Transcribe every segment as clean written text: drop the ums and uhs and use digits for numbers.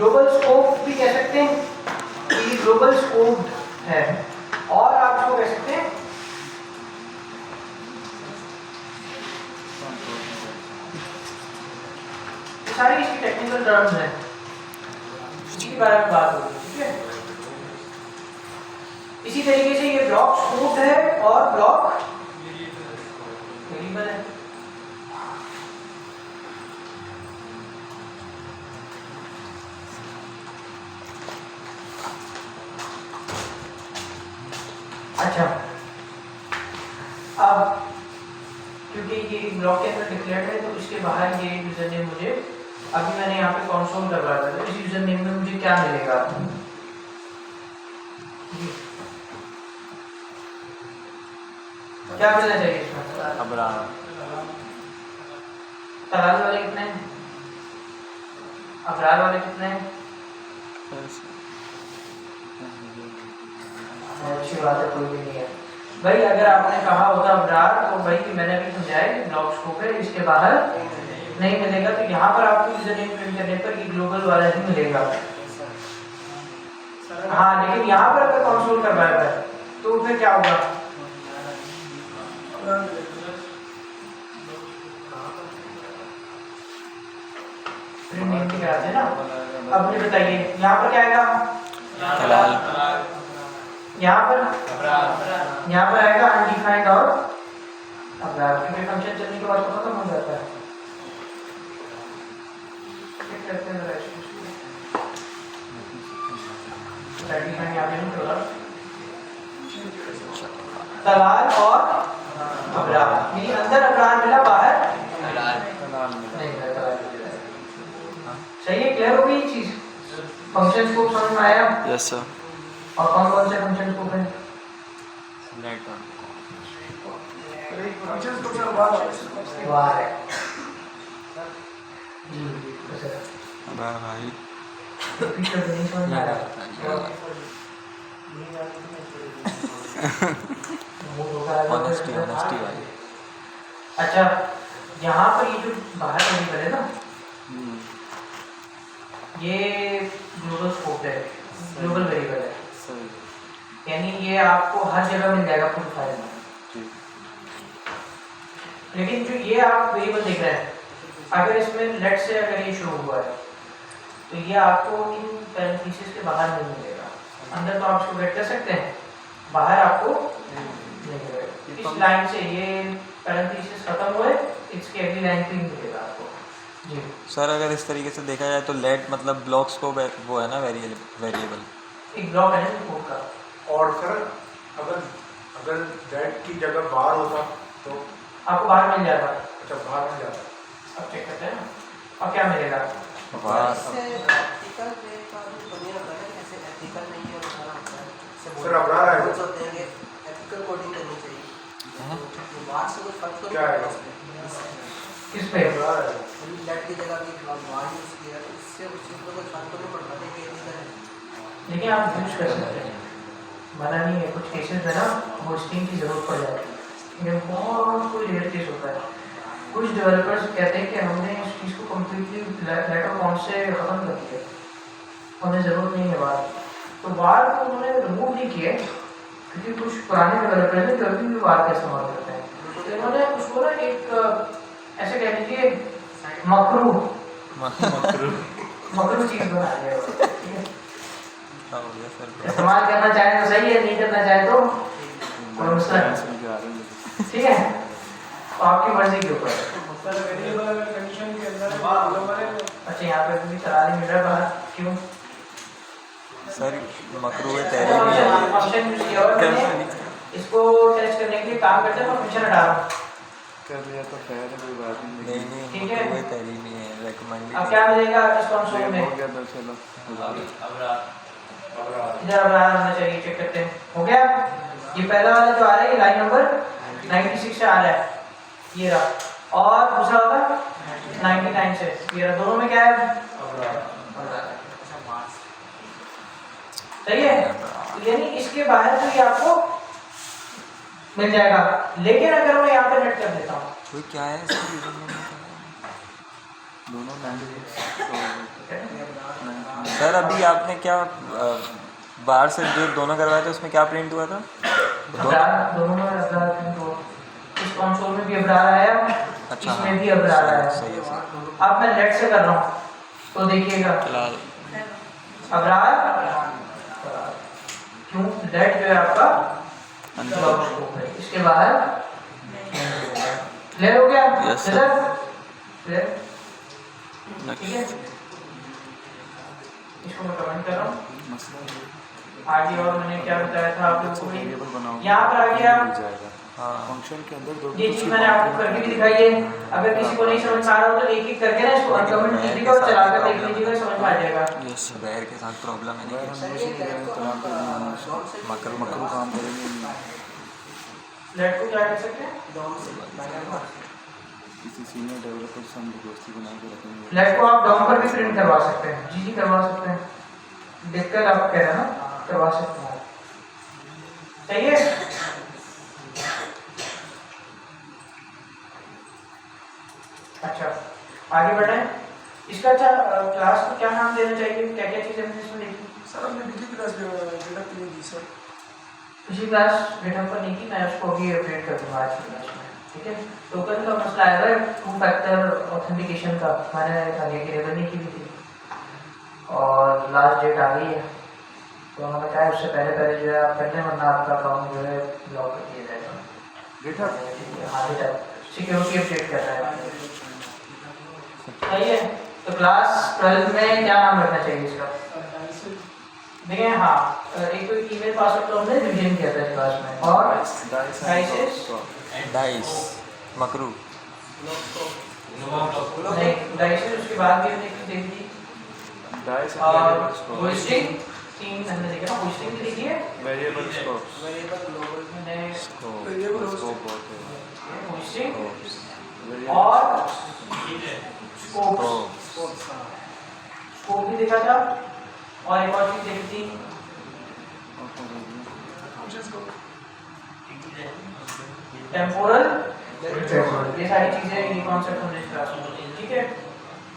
Global scope भी कह सकते हैं कि ग्लोबल स्कोप है, और आप इसको कह सकते हैं सारी इसकी टेक्निकल टर्म्स हैं, इसके बारे में बात होगी, ठीक है। इसी तरीके से ये ब्लॉक स्कोप है और ब्लॉक वेरिएबल है। अच्छा, अब क्योंकि ये ब्लॉक के अंदर डिक्लेयर्ड है तो इसके बाहर ये यूजर नेम मुझे, अभी मैंने यहाँ पे कंसोल करवा था, तो इस यूजर नेम में मुझे क्या मिलेगा? क्या मिलना चाहिए इसमें? अबरार। तलाल वाले कितने हैं? अबरार वाले कितने हैं? अच्छी बात है, कोई भी नहीं है भाई। अगर आपने कहा होता अबरार तो भाई मैंने भी समझाया ब्लॉक स्कोप है, इसके बाहर नहीं मिलेगा, तो यहाँ पर आपको यूजर नेम प्रिंट करने पर ये ग्लोबल वाला ही मिलेगा। हाँ, लेकिन यहाँ पर अगर कंसोल करवाया है तो फिर क्या होगा? प्रिंट नेम की तरह से ना। अब मुझे बताइए यहाँ पर क्या आएगा? यहाँ पर आएगा अनडिफाइंड और अबरार, क्योंकि फंक्शन चलने के बाद तो खत्म हो जाता है। तलाल और अबरार, यानी अंदर अबरार मिला, बाहर नहीं मिला। सही है, क्लियर हो गई ये चीज? फंक्शन स्कोप समझ में आया? Yes sir. और कौन कौन से फंक्शन स्कोप है? फंक्शन स्कोप बाहर है जी, भाई फीचर नहीं समझ आ रहा। ऑनेस्टी भाई। अच्छा, यहाँ पर ये जो बाहर वेरिएबल है ना, ये ग्लोबल स्कोप है, ग्लोबल वेरिएबल है, यानी ये आपको हर जगह मिल जाएगा फुल फाइल में। लेकिन जो ये आप वेरिएबल देख रहे हैं, अगर इसमें लेट से अगर ये शो हुआ है तो ये आपको इन पैरेंथेसिस के बाहर नहीं मिलेगा। अंदर तो आप इसको गेट कर सकते हैं, बाहर आपको नहीं मिलेगा। इस लाइन से ये पैरेंथेसिस खत्म हुए, इसके अगली लाइन पे मिलेगा आपको जी। सर अगर इस तरीके से देखा जाए तो लेट मतलब ब्लॉक्स को वो है ना वेरिएबल, एक ब्लॉक है कोड का। और सर अगर दैट की जगह बाहर होता तो आपको बाहर मिल जाएगा। अच्छा, बाहर मिल जाता। अब चेक करते हैं, अब क्या मिलेगा? सर अबरार आएगा। क्या आएगा? किस पे? देखिए आप यूज कर सकते हैं, मना नहीं है। कुछ केसेस में ना होस्टिंग की जरूरत पड़ जाती है, लेकिन बहुत कोई रेयर केस होता है। कुछ डेवलपर्स कहते हैं कि हमने इस चीज़ को कम्प्लीटली लेटर फॉर्म से ख़त्म कर दिया, हमें ज़रूरत नहीं है बार। तो बार को उन्होंने रिमूव नहीं किया, क्योंकि कुछ पुराने डेवलपर्स हैं जो अभी भी बार का इस्तेमाल करते हैं, तो इन्होंने उसको ना एक ऐसे कह लीजिए मकरू चीज़ बना दिया। इस्तेमाल करना चाहे तो सही है, नहीं करना चाहे तो कोई मसला नहीं, ठीक है। तो आपकी मर्जी के ऊपर। अच्छा, यहाँ पे भी चला नहीं मिल रहा बाहर, क्यों? सर मकरू है तेरे भी फंक्शन यूज किया हुआ है, इसको टेस्ट करने के लिए काम करते हैं, तो फंक्शन हटा रहा हूँ। कर लिया तो खैर है, कोई बात नहीं। नहीं ठीक है। कोई तेरी नहीं है, रेकमेंड। अब क्या मिलेगा इस कंसोल में? हो गया तो चलो इधर अबरार होना चाहिए, चेक करते हैं। हो गया? ये पहला वाला जो आ रहा है, लाइन नंबर 96 से आ रहा है, ये रहा। और दूसरा होगा 99 से, ये रहा। दोनों में क्या है? सही है। यानी इसके बाहर तो ये आपको मिल जाएगा, लेकिन अगर मैं यहाँ पे नेट कर देता हूँ, कोई क्या है दोनों सर अभी आपने क्या बाहर से जो दोनों करवाए थे उसमें क्या प्रिंट हुआ था? अब्रार दोनों में अब्रार प्रिंट हुआ। इस कंसोल में भी अब्रार आया, अच्छा, इसमें भी अब्रार आया। सही है, सही। अब मैं लेट से कर रहा हूँ तो देखिएगा फिलहाल अब्रार क्यों लेट जो है आपका अंदर। ब्लॉक स्कोप है, इसके बाहर क्लियर हो गया? Yes, sir. क्लियर? ठीक है, इसको मैं कमेंट कर रहा हूँ। आगे और मैंने क्या बताया था आप लोगों को, यहाँ पर आ गया हाँ फंक्शन के अंदर दो ये चीज मैंने आपको करके भी दिखाई है। अगर किसी को नहीं समझ में आ रहा हो तो एक एक करके ना इसको अनकमेंट कीजिएगा और चला कर देख लीजिएगा, समझ में आ जाएगा। यस, वैर के साथ प्रॉब्लम है वह हम नहीं? उसी के तो मकर मकरू काम करेंगे लेट को क्या कर सकते हैं? किसी सीनियर डेवलपर से हम दोस्ती बना के रखेंगे। लेट को आप डाउन पर भी प्रिंट करवा सकते हैं, जी जी करवा सकते हैं, देखकर आप कह रहे हैं ना करवा सकते हैं, सही है। अच्छा आगे बढ़े, इसका अच्छा क्लास को क्या नाम देना चाहिए, क्या क्या चीजें हमने इसमें देखी? सर हमने पिछली क्लास डेटा के लिए दी सर। पिछली क्लास डेटा पर नहीं की, मैं उसको अभी अपडेट कर दूंगा आज की क्लास में, ठीक है। टोकन का मसला आएगा, 2 फैक्टर ऑथेंटिकेशन का, मैंने आगे की रेबल नहीं की भी थी और लास्ट डेट आ गई है, तो उन्होंने कहा उससे पहले पहले जो है आप कर लें वरना आपका अकाउंट जो है ब्लॉक कर दिया जाएगा। डेटा हाँ डेटा सिक्योरिटी अपडेट कर रहा है, सही है। तो क्लास 12 में क्या नाम रखना चाहिए इसका? देखिए हाँ, एक तो ईमेल पासवर्ड तो हमने रिवीजन किया था इस क्लास में, और डाइस मकरू नहीं डाइसेस उसके बाद भी हमने एक चीज देखी डाइस और होस्टिंग 3 हमने देखा ना, होस्टिंग भी देखी है, वेरिएबल स्कोप मैंने स्कोप बहुत है होस्टिंग और स्कोप भी देखा था, और एक और चीज देखी थी टेम्पोरल, ये सारी चीजें, ये कॉन्सेप्ट हमने इस क्लास में पढ़ी, ठीक है।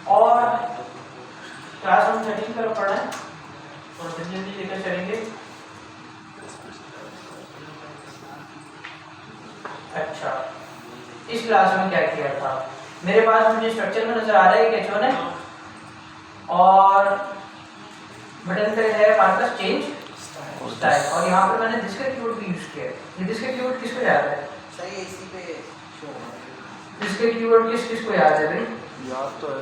और क्लास हम 13 पर पढ़ रहे हैं और जल्दी जल्दी लेकर चलेंगे। अच्छा इस क्लास में क्या किया था, मेरे पास मुझे स्ट्रक्चर में नजर आ रहा है कि H1 है और बटन पे है हमारे पास चेंज स्टाइल, और यहाँ पर मैंने दिस का कीवर्ड भी यूज किया है। ये दिस का कीवर्ड किसको याद है? सही इसी पे दिस का कीवर्ड किसको याद है भाई? याद तो है।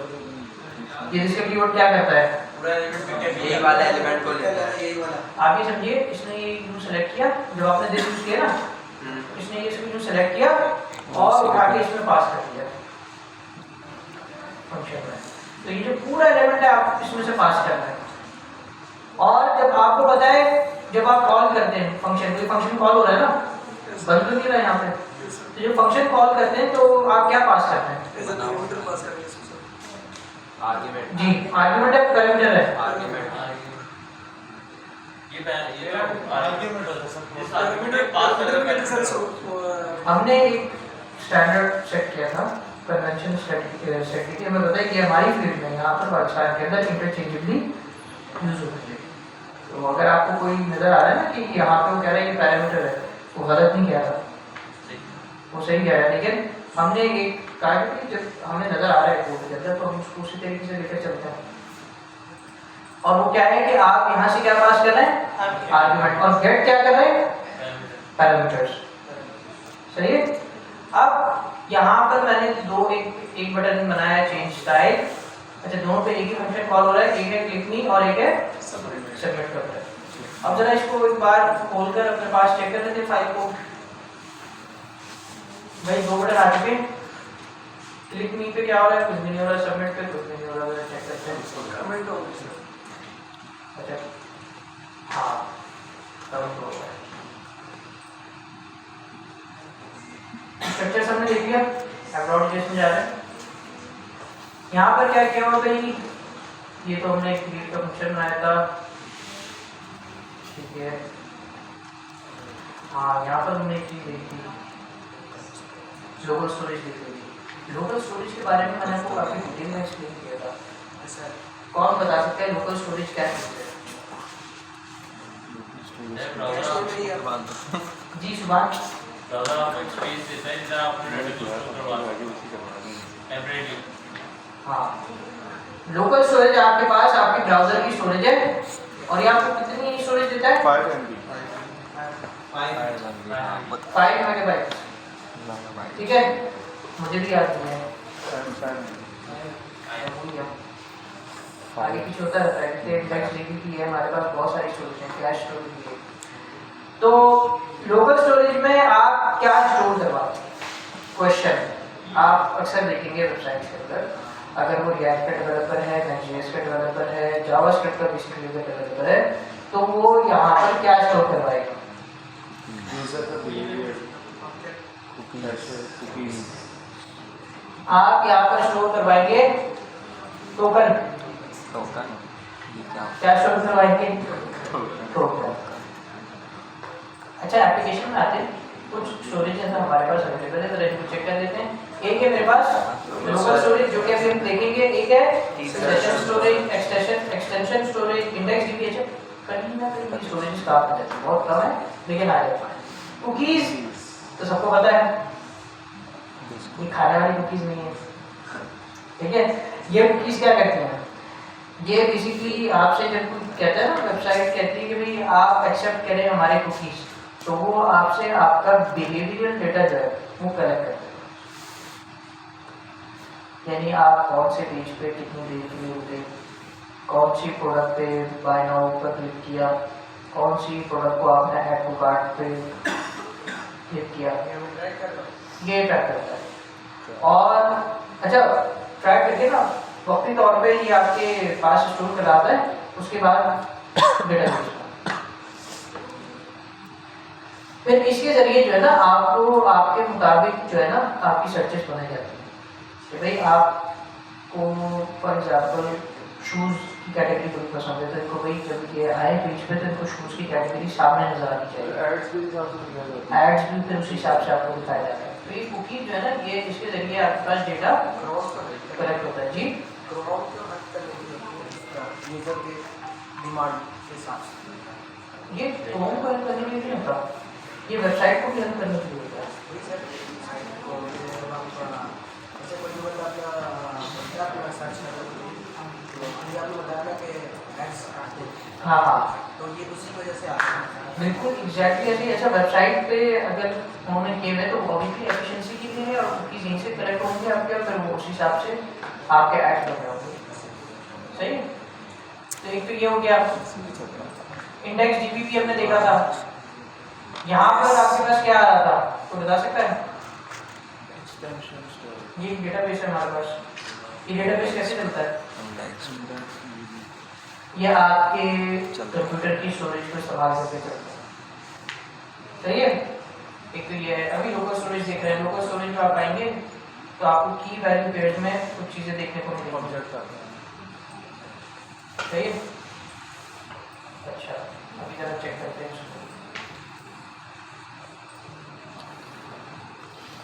ये दिस का कीवर्ड क्या करता है? पूरा एलिमेंट यही वाला एलिमेंट को लेता है, यही वाला। आप ये समझिए, इसने ये यूज सेलेक्ट किया, जब आपने दिस यूज किया ना, इसने ये इसको यूज सेलेक्ट किया और उठा के इसमें पास कर दिया फंक्शन में। तो ये जो पूरा एलिमेंट है आप इसमें से पास करना है, और जब आपको पता है जब आप कॉल करते हैं फंक्शन, कोई फंक्शन कॉल हो रहा है ना, बंद तो नहीं रहा है यहाँ पे, तो जब फंक्शन कॉल करते हैं तो आप क्या पास करते हैं? आर्गुमेंट जी आर्गुमेंट है, पैरामीटर है। आर्गुमेंट हमने एक स्टैंडर्ड सेट किया था, कन्वेंशन सेट की, हमें बताया कि हमारी फील्ड में यहाँ पर पाकिस्तान के अंदर इंटरचेंजेबली यूज होती है। तो अगर आपको कोई नजर आ रहा है ना कि यहाँ पे वो कह रहा है कि पैरामीटर है, वो गलत नहीं कह रहा, वो सही कह रहा है, लेकिन हमने एक कहा कि जब हमें नजर आ रहा है कोड के अंदर तो हम उसको उसी तरीके से लेकर चलते हैं। और वो क्या है कि आप यहाँ से क्या पास कर रहे हैं? आर्गुमेंट, और गेट क्या कर रहे हैं? पैरामीटर्स, सही है। अब यहाँ पर मैंने एक बटन बनाया चेंज स्टाइल, अच्छा दोनों पे एक ही फंक्शन कॉल हो रहा है, एक है क्लिक मी और एक है सबमिट कर रहा है। अब जरा इसको एक बार खोलकर अपने पास चेक कर लेते हैं फाइल को। भाई 2 बटन आ चुके हैं, क्लिक मी पे क्या हो रहा है? कुछ भी नहीं हो रहा है, सबमिट पे कुछ भी नहीं हो रहा है, चेक करते हैं। अच्छा हाँ कमेंट हो रहा है। स्ट्रक्चर हमने देख लिया, एप्रोडकेशन जा रहा है। यहाँ पर क्या किया हुआ भाई, ये तो हमने क्रिएट का फंक्शन बनाया था, ठीक है। हाँ यहाँ पर हमने एक चीज देखी, लोकल स्टोरेज देख ली थी। लोकल स्टोरेज के बारे में मैंने आपको काफी डिटेल में एक्सप्लेन किया था। कौन बता सकता है लोकल स्टोरेज क्या है? जी सुभाष। ब्राउज़र आपको एक स्पेस देता है जिधर आप अपने डेटा को स्टोर करवा आगे उसी करवा देंगे। टेम्परेरी। हाँ, लोकल स्टोरेज आपके पास आपके ब्राउजर की स्टोरेज है और ये आपको कितनी स्टोरेज देता है? 5 MB 5 मेगाबाइट। ठीक है, मुझे भी याद नहीं है। आगे पीछे होता रहता है, जैसे इंडेक्स डीबी है, हमारे पास बहुत सारी स्टोरेज है, फ्लैश स्टोरेज भी है। तो लोकल स्टोरेज में आप क्या स्टोर करवाते हैं? क्वेश्चन आप अक्सर देखेंगे वेबसाइट के अंदर, अगर वो रिएक्ट का डेवलपर है, नेक्स्ट.जेएस का डेवलपर है, जावास्क्रिप्ट का बेसिकली का डेवलपर है, तो वो यहाँ पर क्या स्टोर करवाएगा? यूजर का बिहेवियर, कुकीज। आप यहाँ पर स्टोर करवाएंगे टोकन। टोकन ये क्या? क्या स्टोर करवाएंगे? टोकन। अच्छा, एप्लीकेशन में आते हैं कुछ स्टोरेज है हमारे पास अवेलेबल है, तो इनको चेक कर लेते हैं। एक है मेरे पास लोकल स्टोरेज, जो कि अभी हम देखेंगे। एक है session storage, extension storage, index dB है। कहीं ना कहीं स्टोरेज स्टार्ट हो जाती है, बहुत कम है लेकिन आ जाता है। कुकीज तो सबको पता है, ये खाने वाली कुकीज नहीं है, ठीक है। ये कुकीज क्या करती हैं? ये बेसिकली आपसे जब कोई कहता है ना, वेबसाइट कहती है कि भाई आप एक्सेप्ट करें हमारे कुकीज, तो वो आपसे आपका बिहेवियरल डेटा जो है वो कलेक्ट करते हैं। यानी आप कौन से पेज पे कितनी देर के लिए रुके, कौन सी प्रोडक्ट पे बाय नाउ पर क्लिक किया, कौन सी प्रोडक्ट को आपने ऐड टू कार्ट पे क्लिक किया, ये ट्रैक करता है। और अच्छा, ट्रैक करके ना वक्ती तौर पे ये आपके पास स्टोर कराता है, उसके बाद डेटाबेस में फिर इसके जरिए जो है ना आपको आपके मुताबिक जो है ना आपकी सर्चेस बनाई जाती है कि भाई आपको फॉर एग्जांपल शूज़ की कैटेगरी बड़ी पसंद है, तो इनको भाई जब ये आए पेज पे तो इनको शूज़ की कैटेगरी सामने नजर आनी चाहिए। एड्स भी फिर उसी हिसाब से आपको दिखाया जाता है। तो ये कुकीज जो है ना, ये इसके जरिए आपके पास डेटा कलेक्ट होता है। जी, यूजर के डिमांड के हिसाब से ये क्रोम को रन करने के लिए नहीं होता, ये वेबसाइट को भी रन करने के लिए होता है। जैसे कोई बंदा अपना सर्च कर रहा है, तो अभी आपने बताया कि एड्स आते हैं, हाँ हाँ तो ये उसी वजह से आते हैं। बिल्कुल एग्जैक्टली ऐसे ही। अच्छा, वेबसाइट पे अगर उन्होंने किए हुए तो ऑब्वियसली एफिशिएंसी के लिए है, और कुकीज यहीं से कलेक्ट होंगे आपके, और फिर वो उस हिसाब से आपके ऐड बन रहे होंगे। सही है। तो एक तो ये हो गया। इंडेक्स डीबी भी हमने देखा था। यहाँ पर आपके पास क्या आ रहा था, तो बता सकता है? ये डेटाबेस है हमारे पास। ये डेटाबेस कैसे चलता है? ये आपके कंप्यूटर की स्टोरेज को इस्तेमाल करके चलता है। सही है। एक तो ये है। अभी लोकल स्टोरेज देख रहे हैं। लोकल स्टोरेज में आप आएंगे तो आपको की वैल्यू पेज में कुछ चीज़ें देखने को मिलेंगी। सही है। अच्छा, अभी जरा चेक करते हैं।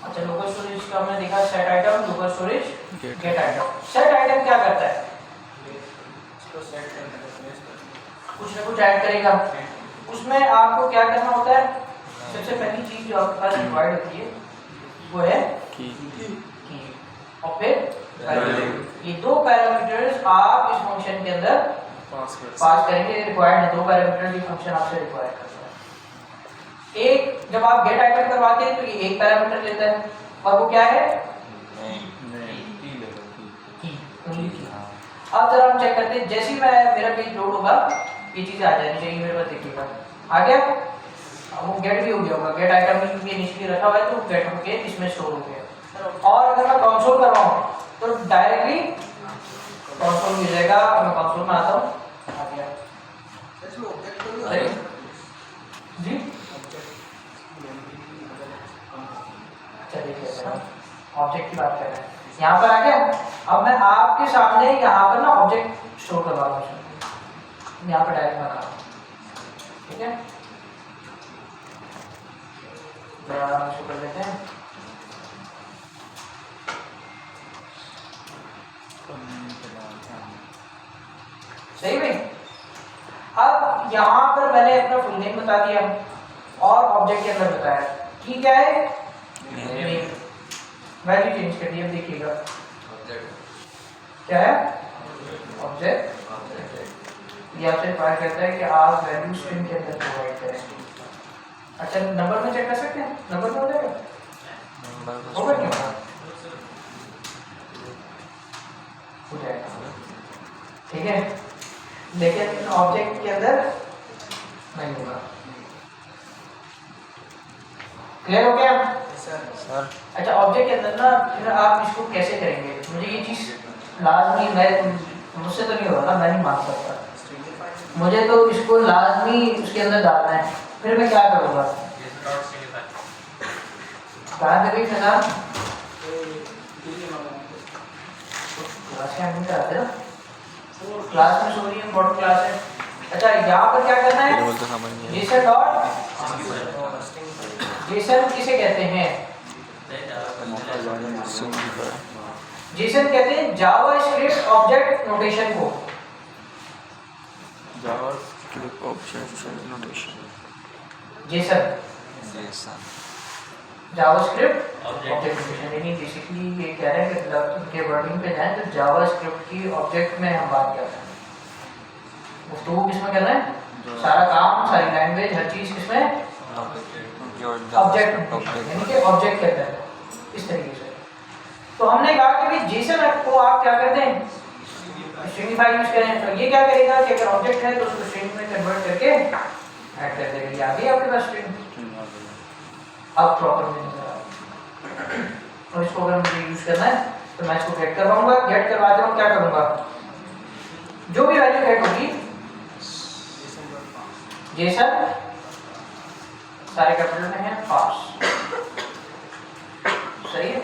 अच्छा, लोकल स्टोरेज का हमने देखा set item, local storage, gate item. Set item क्या करता है? कुछ ना कुछ ऐड करेगा। उसमें आपको क्या करना होता है? सबसे पहली चीज जो आपके पास रिक्वायर्ड होती है वो है की। और फिर ये दो पैरामीटर्स आप इस फंक्शन के अंदर पास करेंगे। रिक्वायर्ड है, दो पैरामीटर्स ये फंक्शन आपसे रिक्वायर करता है। एक, जब आप गेट आइटम करवाते हैं तो ये एक पैरामीटर लेता है, और वो क्या है? की। अब जरा हम चेक करते हैं। जैसे ही मेरा पेज लोड होगा ये चीज़ आ जानी चाहिए मेरे पास। देखिएगा आ गया। वो गेट भी हो गया होगा, गेट आइटम भी इनिशियली रखा हुआ है तो गेट होके इसमें स्टोर हो गया। और अगर मैं कंसोल करवाऊँ तो डायरेक्टली कंसोल मिल जाएगा। मैं कंसोल में आता हूँ, आ गया। जी अच्छा, देखिए ऑब्जेक्ट की बात कर रहे हैं। यहाँ पर आ गया। अब मैं आपके सामने यहाँ पर ना ऑब्जेक्ट शो करवा रहा हूँ। यहाँ पर डायरेक्ट बना, ठीक है। जरा शो कर लेते हैं। सही में। अब यहाँ पर मैंने अपना फुल नेम बता दिया और ऑब्जेक्ट के अंदर बताया कि क्या है, वैल्यू चेंज कर दी। अब देखिएगा क्या है, ऑब्जेक्ट। ये आपसे रिक्वायर करता है कि आप वैल्यू स्ट्रिंग के अंदर प्रोवाइड करें। अच्छा, नंबर में चेक कर सकते हैं, नंबर में हो जाएगा, होगा क्यों, हो जाएगा, ठीक है। लेकिन ऑब्जेक्ट के अंदर नहीं होगा। क्लियर हो गया सर? अच्छा, ऑब्जेक्ट के अंदर ना फिर आप इसको कैसे करेंगे, मुझे ये चीज़ लाजमी, मैं मुझसे तो नहीं होगा, मैं नहीं मान सकता, मुझे तो इसको लाजमी उसके अंदर डालना है। फिर मैं क्या करूँगा, कहाँ पे भी फिर क्लास के एडमिट कराते ना, क्लास में सॉरी इम्पोर्टेंट क्लास है। अच्छा, यहाँ पर क्या करना है, बोलते समझ नहीं आया। जेसन डॉट, जेसन किसे कहते हैं, जेसन कहते हैं जावास्क्रिप्ट ऑब्जेक्ट नोटेशन को। JavaScript object notation, Jason JavaScript object notation, यानी बेसिकली ये कह रहे हैं कि मतलब उनके वर्डिंग पे जाएं तो जावास्क्रिप्ट की ऑब्जेक्ट में हम बात कर रहे हैं। तो किसमें करना है, सारा काम, सारी लैंग्वेज, हर चीज किसमें, ऑब्जेक्ट, यानी कि ऑब्जेक्ट कहते हैं इस तरीके से। तो हमने कहा कि भाई जेसन को आप क्या करते हैं, स्ट्रिंगिफाई यूज करें। तो ये क्या करेगा कि अगर ऑब्जेक्ट है तो उसको स्ट्रिंग में कन्वर्ट करके ऐड कर देगा। ये आ गई आपके पास स्ट्रिंग, अब प्रॉपर में। और इसको अगर मुझे यूज करना है तो मैं इसको गेट करवाऊंगा, गेट करवाते वक्त क्या करूंगा, जो भी वैल्यू गेट होगी जेसन, सारे कैपिटल में है, पास, सही है।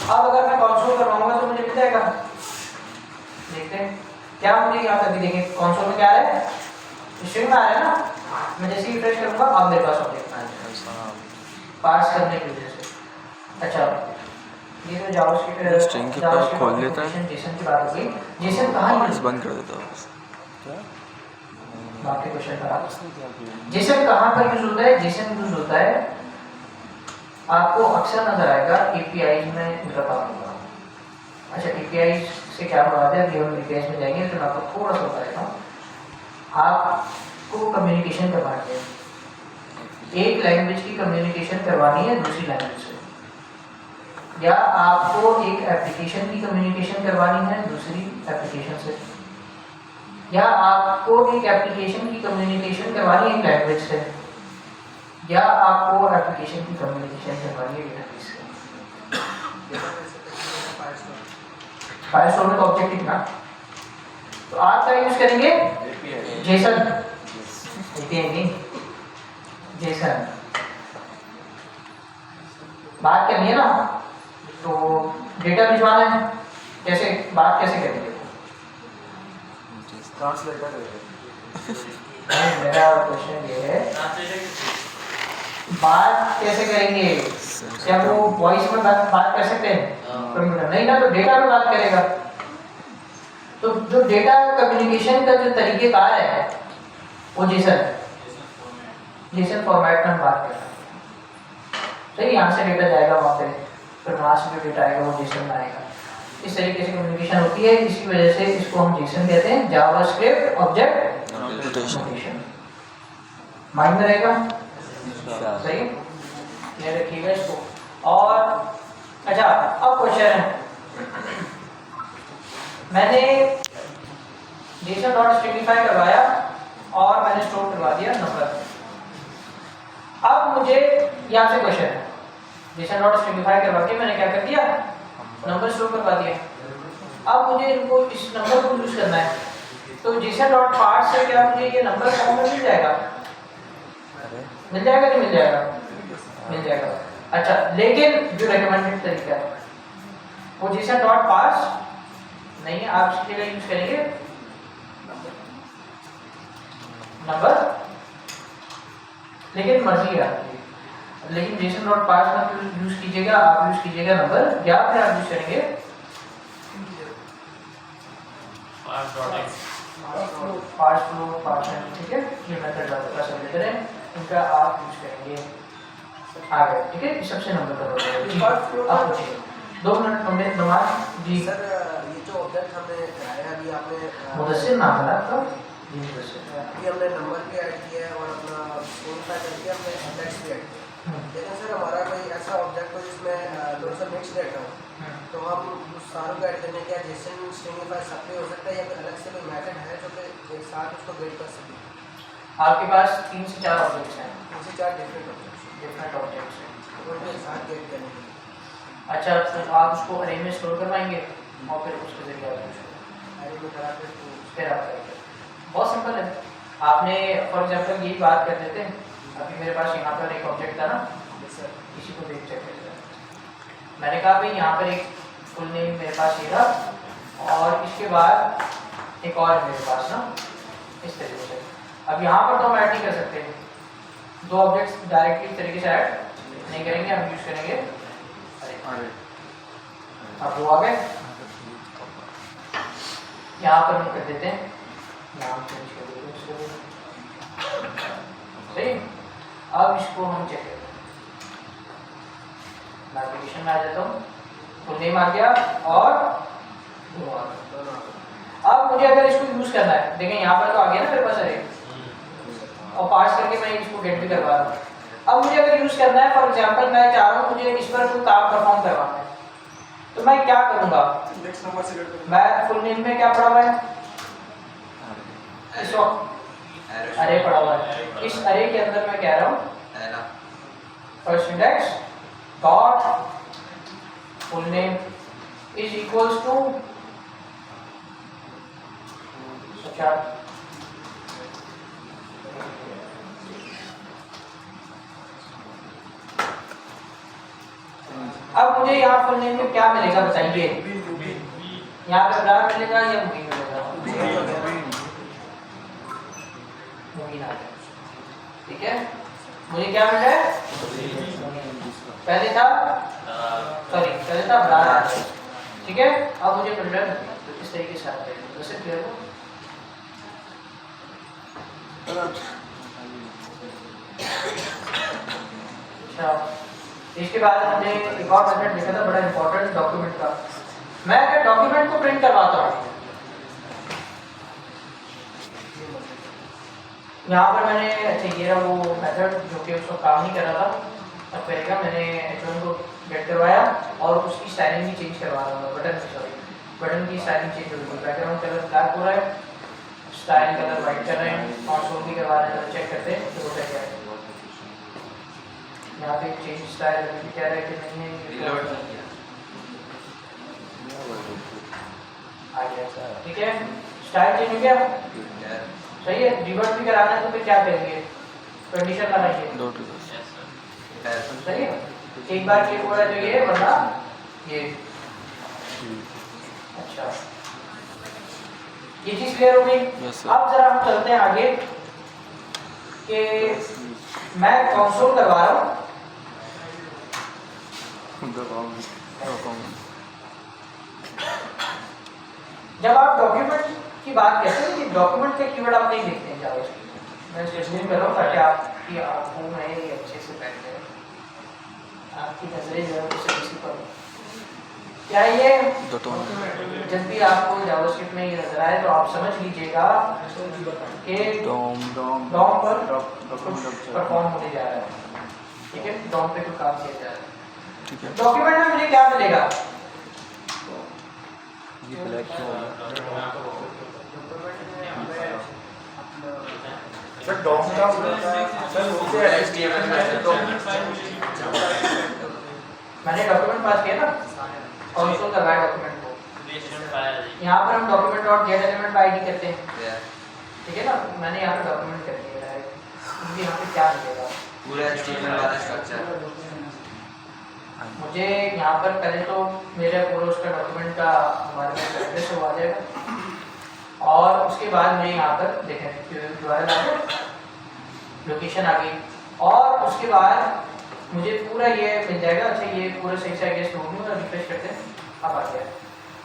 अब अगर मैं कंसोल करवाऊंगा तो मुझे मिल जाएगा, देखते हैं क्या मुझे यहाँ तक भी देखें कंसोल में क्या आ रहा है, स्ट्रिंग में आ रहा है ना। मैं जैसे ही रिफ्रेश करूंगा अब मेरे पास ऑब्जेक्ट आ जाएगा पास करने की वजह से। अच्छा, ये तो जावास्क्रिप्ट स्ट्रिंग के पास खोल लेता है, जेसन की बात हो गई। जेसन कहाँ यूज, बंद कर देता हूँ। बाकी क्वेश्चन पर जेसन कहाँ पर यूज होता है, जेसन यूज होता है आपको अक्सर नजर आएगा एपीआई में इनका काम होगा। अच्छा, एपीआई से क्या मुराद है, अभी हम एपीआई में जाएंगे तो मैं आपको थोड़ा सा बता देता हूँ। आपको कम्युनिकेशन करवानी है, एक लैंग्वेज की कम्युनिकेशन करवानी है दूसरी लैंग्वेज से, या आपको एक एप्लीकेशन की कम्युनिकेशन करवानी है दूसरी एप्लीकेशन से, या आपको एक एप्लीकेशन की कम्युनिकेशन करवानी है एक लैंग्वेज से, या आपको एप्लीकेशन की कम्युनिकेशन करवानी है डेटाबेस से। फाइल स्टोर में तो ऑब्जेक्ट लिखना, तो आप क्या यूज करेंगे, जेसन, एपीआई नहीं, जेसन। बात करनी है ना तो डेटा भिजवाना है, कैसे बात कैसे करेंगे, ट्रांसलेटर मेरा क्वेश्चन ये है बात कैसे करेंगे, क्या वो वॉइस में बात कर सकते हैं कंप्यूटर, नहीं ना, तो डेटा में बात करेगा। तो जो डेटा कम्युनिकेशन का जो तरीकेकार है वो जेसन फॉर्मेट में हम बात कर रहे हैं। सही, यहाँ से डेटा जाएगा वहाँ पे, फिर वहाँ से जो डेटा आएगा वो जेसन में आएगा। इस तरीके से कम्युनिकेशन होती है, इसी वजह से इसको हम जेसन कहते हैं, जावास्क्रिप्ट ऑब्जेक्ट नोटेशन। माइंड में रहेगा, सही, ये रखिएगा इसको। और अच्छा, अब क्वेश्चन है, मैंने जेसन डॉट स्ट्रिंगिफाई करवाया और मैंने स्टोर करवा दिया नंबर। अब मुझे यहाँ से क्वेश्चन है, जेसन डॉट स्ट्रिंगिफाई करवा के मैंने क्या कर दिया, नंबर स्टोर करवा दिया। अब मुझे इनको इस नंबर को यूज करना है, तो जेसन डॉट पार्ट से क्या मुझे ये नंबर फॉर्म में मिल जाएगा, मिल जाएगा नहीं मिल जाएगा, मिल जाएगा। अच्छा, लेकिन जो रिकमेंडेड तरीका है वो जेसन डॉट पार्स नहीं है, आप इसके लिए यूज करेंगे नंबर, लेकिन मर्जी है आपकी, लेकिन जेसन डॉट पार्स में यूज कीजिएगा, आप यूज कीजिएगा नंबर, या फिर आप यूज करेंगे parse dot x. Parts flow parts, ठीक है, ये मेथड आपका सब लेते हैं, इनका आप यूज करेंगे। आ गए, ठीक है, सबसे नंबर पर आप पूछिए 2 मिनट हमने नमाज जी। सर ये जो ऑब्जेक्ट हमने कराया अभी आपने मुदस्सिर नाम है आपका जी, मुदस्सिर। अभी हमने नंबर भी ऐड किया है और अपना कोडिफाई करके हमने इंडेक्स भी ऐड किया। लेकिन सर हमारा कोई ऐसा ऑब्जेक्ट हो जिसमें थोड़ा सा मिक्स डेटा हो, तो हम उस सारों को ऐड करने क्या जेसन स्ट्रिंगिफाई सब पे हो सकता है या फिर अलग से कोई मेथड है जो कि एक साथ उसको गेट कर सके? आपके पास 3 से 4 ऑब्जेक्ट्स हैं, 3 से 4 डिफरेंट ऑब्जेक्ट्स हैं। तो उनको एक साथ गेट करने के लिए अच्छा, तो आप उसको अरे में स्टोर करवाएंगे और फिर उसके जरिए आप उसको अरे में करा के तो फिर आप करेंगे। बहुत सिंपल है। आपने फॉर एग्जांपल यही बात कर देते हैं, अभी मेरे पास यहाँ पर एक ऑब्जेक्ट था ना, सर किसी को देख चेक करते हैं, मैंने कहा भाई यहाँ पर एक फुल नेम मेरे पास ये रहा और इसके बाद एक और है मेरे पास ना, इस तरीके से। अब यहाँ पर तो हम ऐड नहीं कर सकते, 2 ऑब्जेक्ट्स डायरेक्टली इस तरीके से ऐड नहीं करेंगे, हम यूज करेंगे अरे अब वो आ गए। यहाँ पर हम कर देते हैं नाम चेंज कर देते हैं इसको, सही। अब इसको हम चेक करते हैं, नोटिफिकेशन में आ जाता हूँ, फुल नेम आ गया और दोनों आ गया। अब मुझे अगर इसको यूज करना है, देखें यहाँ पर तो आ गया ना मेरे पास अरे, और पास करके मैं इसको गेट भी करवा रहा हूँ। अब मुझे अगर यूज करना है, फॉर एग्जांपल मैं चाह रहा हूँ मुझे इस पर कोई काम परफॉर्म करवाना है, तो मैं क्या करूँगा? इंडेक्स नंबर से गेट करेंगे। मैं फुल नेम में क्या पढ़ा हुआ है? इस अरे पढ़ा हुआ है, इस अरे के अंदर मैं कह रहा हूँ first index dot full name is equals to, अच्छा अब मुझे यहाँ फुल नेम में क्या मिलेगा बताइए? यहाँ पे ब्रार मिलेगा या मुबीन मिलेगा? मुबीन आ गया, ठीक है। मुझे क्या मिल रहा है? पहले था ब्रार, ठीक है। अब मुझे मिल रहा है इस तरीके से आता है, वैसे क्लियर हो? अच्छा, इसके बाद हमने एक और मेथड देखा था बड़ा इंपॉर्टेंट डॉक्यूमेंट का। मैं अगर डॉक्यूमेंट को प्रिंट करवाता हूँ, यहाँ पर मैंने अच्छा ये रहा वो मेथड जो कि उसको काम नहीं कर रहा था, अब करेगा। मैंने H1 को गेट करवाया और उसकी स्टाइलिंग भी चेंज करवा रहा हूँ, बटन की स्टाइलिंग चेंज हो रही है, बैकग्राउंड कलर ब्लैक हो रहा है, स्टाइल कलर वाइट कर रहे हैं, कॉन्सोल भी करवा रहे हैं, तो चेक करते हैं तो होता क्या है। यहाँ पे चेंज स्टाइल अभी कह रहे हैं कि नहीं है, आ गया, ठीक है। स्टाइल चेंज हो गया, सही है। रिवर्स भी कराना है तो फिर क्या करेंगे? कंडीशन लगाइए, सही है। एक बार क्लिक हो रहा है तो ये, वरना ये। अच्छा, ये चीज क्लियर हो गई। अब जरा हम चलते हैं आगे कि मैं कंसोल करवा रहा हूँ, जब आप डॉक्यूमेंट की बात करते हैं कि डॉक्यूमेंट के कीवर्ड आप नहीं देखते हैं जावास्क्रिप्ट में, मैं स्पेसिफिक कर रहा हूँ ताकि आपकी आंखों में ये अच्छे से बैठ जाए, आपकी नजरें जो है वो सही पर हो। क्या ये जब भी आपको जावास्क्रिप्ट में ये नजर आए तो आप समझ लीजिएगा कि डॉम पर परफॉर्म होने जा रहा है, ठीक है। डॉम पे कोई काम किया जा रहा है, ठीक है। डॉक्यूमेंट में मुझे क्या मिलेगा? ये ब्लैक क्यों हो गया? सर डॉम का सर मुझे HTML में मैंने डॉक्यूमेंट पास किया ना, कंसोल करवाया डॉक्यूमेंट को, यहाँ पर हम document dot gate element by ID करते हैं, ठीक है ना। मैंने यहाँ पे डॉक्यूमेंट कर दिया है, मुझे यहाँ पे क्या मिलेगा? पूरा HTML वाला स्ट्रक्चर। मुझे यहाँ पर पहले तो मेरे पूरा उसका डॉक्यूमेंट का हमारे पास एड्रेस हो आ जाएगा और उसके बाद मुझे यहाँ पर देखें लोकेशन आ गई और उसके बाद मुझे पूरा ये मिल जाएगा। अच्छा, ये पूरा सही से आगे स्टोर नहीं, रिफ्रेश करते हैं, अब आ गया,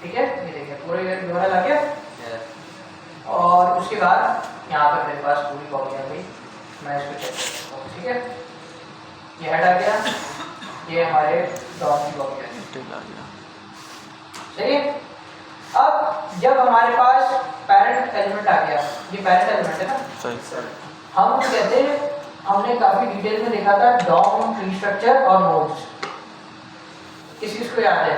ठीक है। ये देखिए पूरा ये URL आ गया और उसके बाद यहाँ पर मेरे पास पूरी कॉपी आ गई, मैं इसको चेक करता हूँ। ठीक है, ये हेड आ गया, ये हमारे डॉम की कॉपी आ गई। टेल आ गया। सही है। अब जब हमारे पास पेरेंट एलिमेंट आ गया, ये पेरेंट एलिमेंट है ना, सही। हम कहते हैं, हमने काफी डिटेल में देखा था डॉम, ट्री स्ट्रक्चर और नोड्स। किस किस को याद है?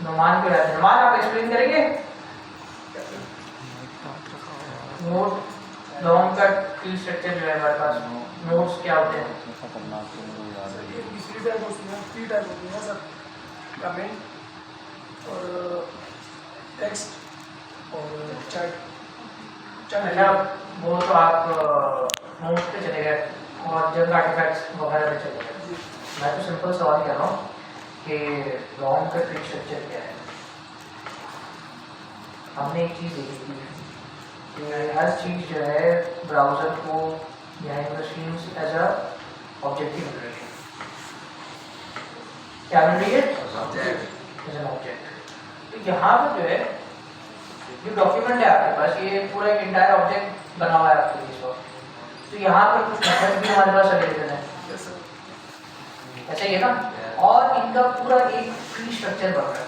नुमान को याद है? नुमान आप एक्सप्लेन करेंगे? नोड, डॉम का ट्री स्ट्रक्चर जो है हमारे पास, नोड्स क्या होते हैं? खतरनाक तो मुझे याद है। ये तीसरी टाइप होती है, 3 टाइप होती है सर, कमेंट और टेक्स्ट और चैट। अच्छा, वो तो आप नोड्स पे चले गए और जब आर्टिफैक्ट्स वगैरह पे चले गए। मैं तो सिंपल सवाल कर रहा हूँ कि डॉम का ट्री स्ट्रक्चर क्या है। हमने एक चीज़ देखी थी कि हर चीज़ जो है ब्राउज़र को या मशीन्स एज अ ऑब्जेक्टिव मिल रही है। क्या मिल रही है? As an object. तो यहाँ पर जो है जो डॉक्यूमेंट है आपके पास, ये पूरा एक इंटायर ऑब्जेक्ट बना हुआ है आपके लिए इस वक्त। तो यहाँ पर कुछ मेथड भी हमारे पास अवेलेबल है, ऐसा ही है ना, और इनका पूरा एक ट्री स्ट्रक्चर बन रहा है।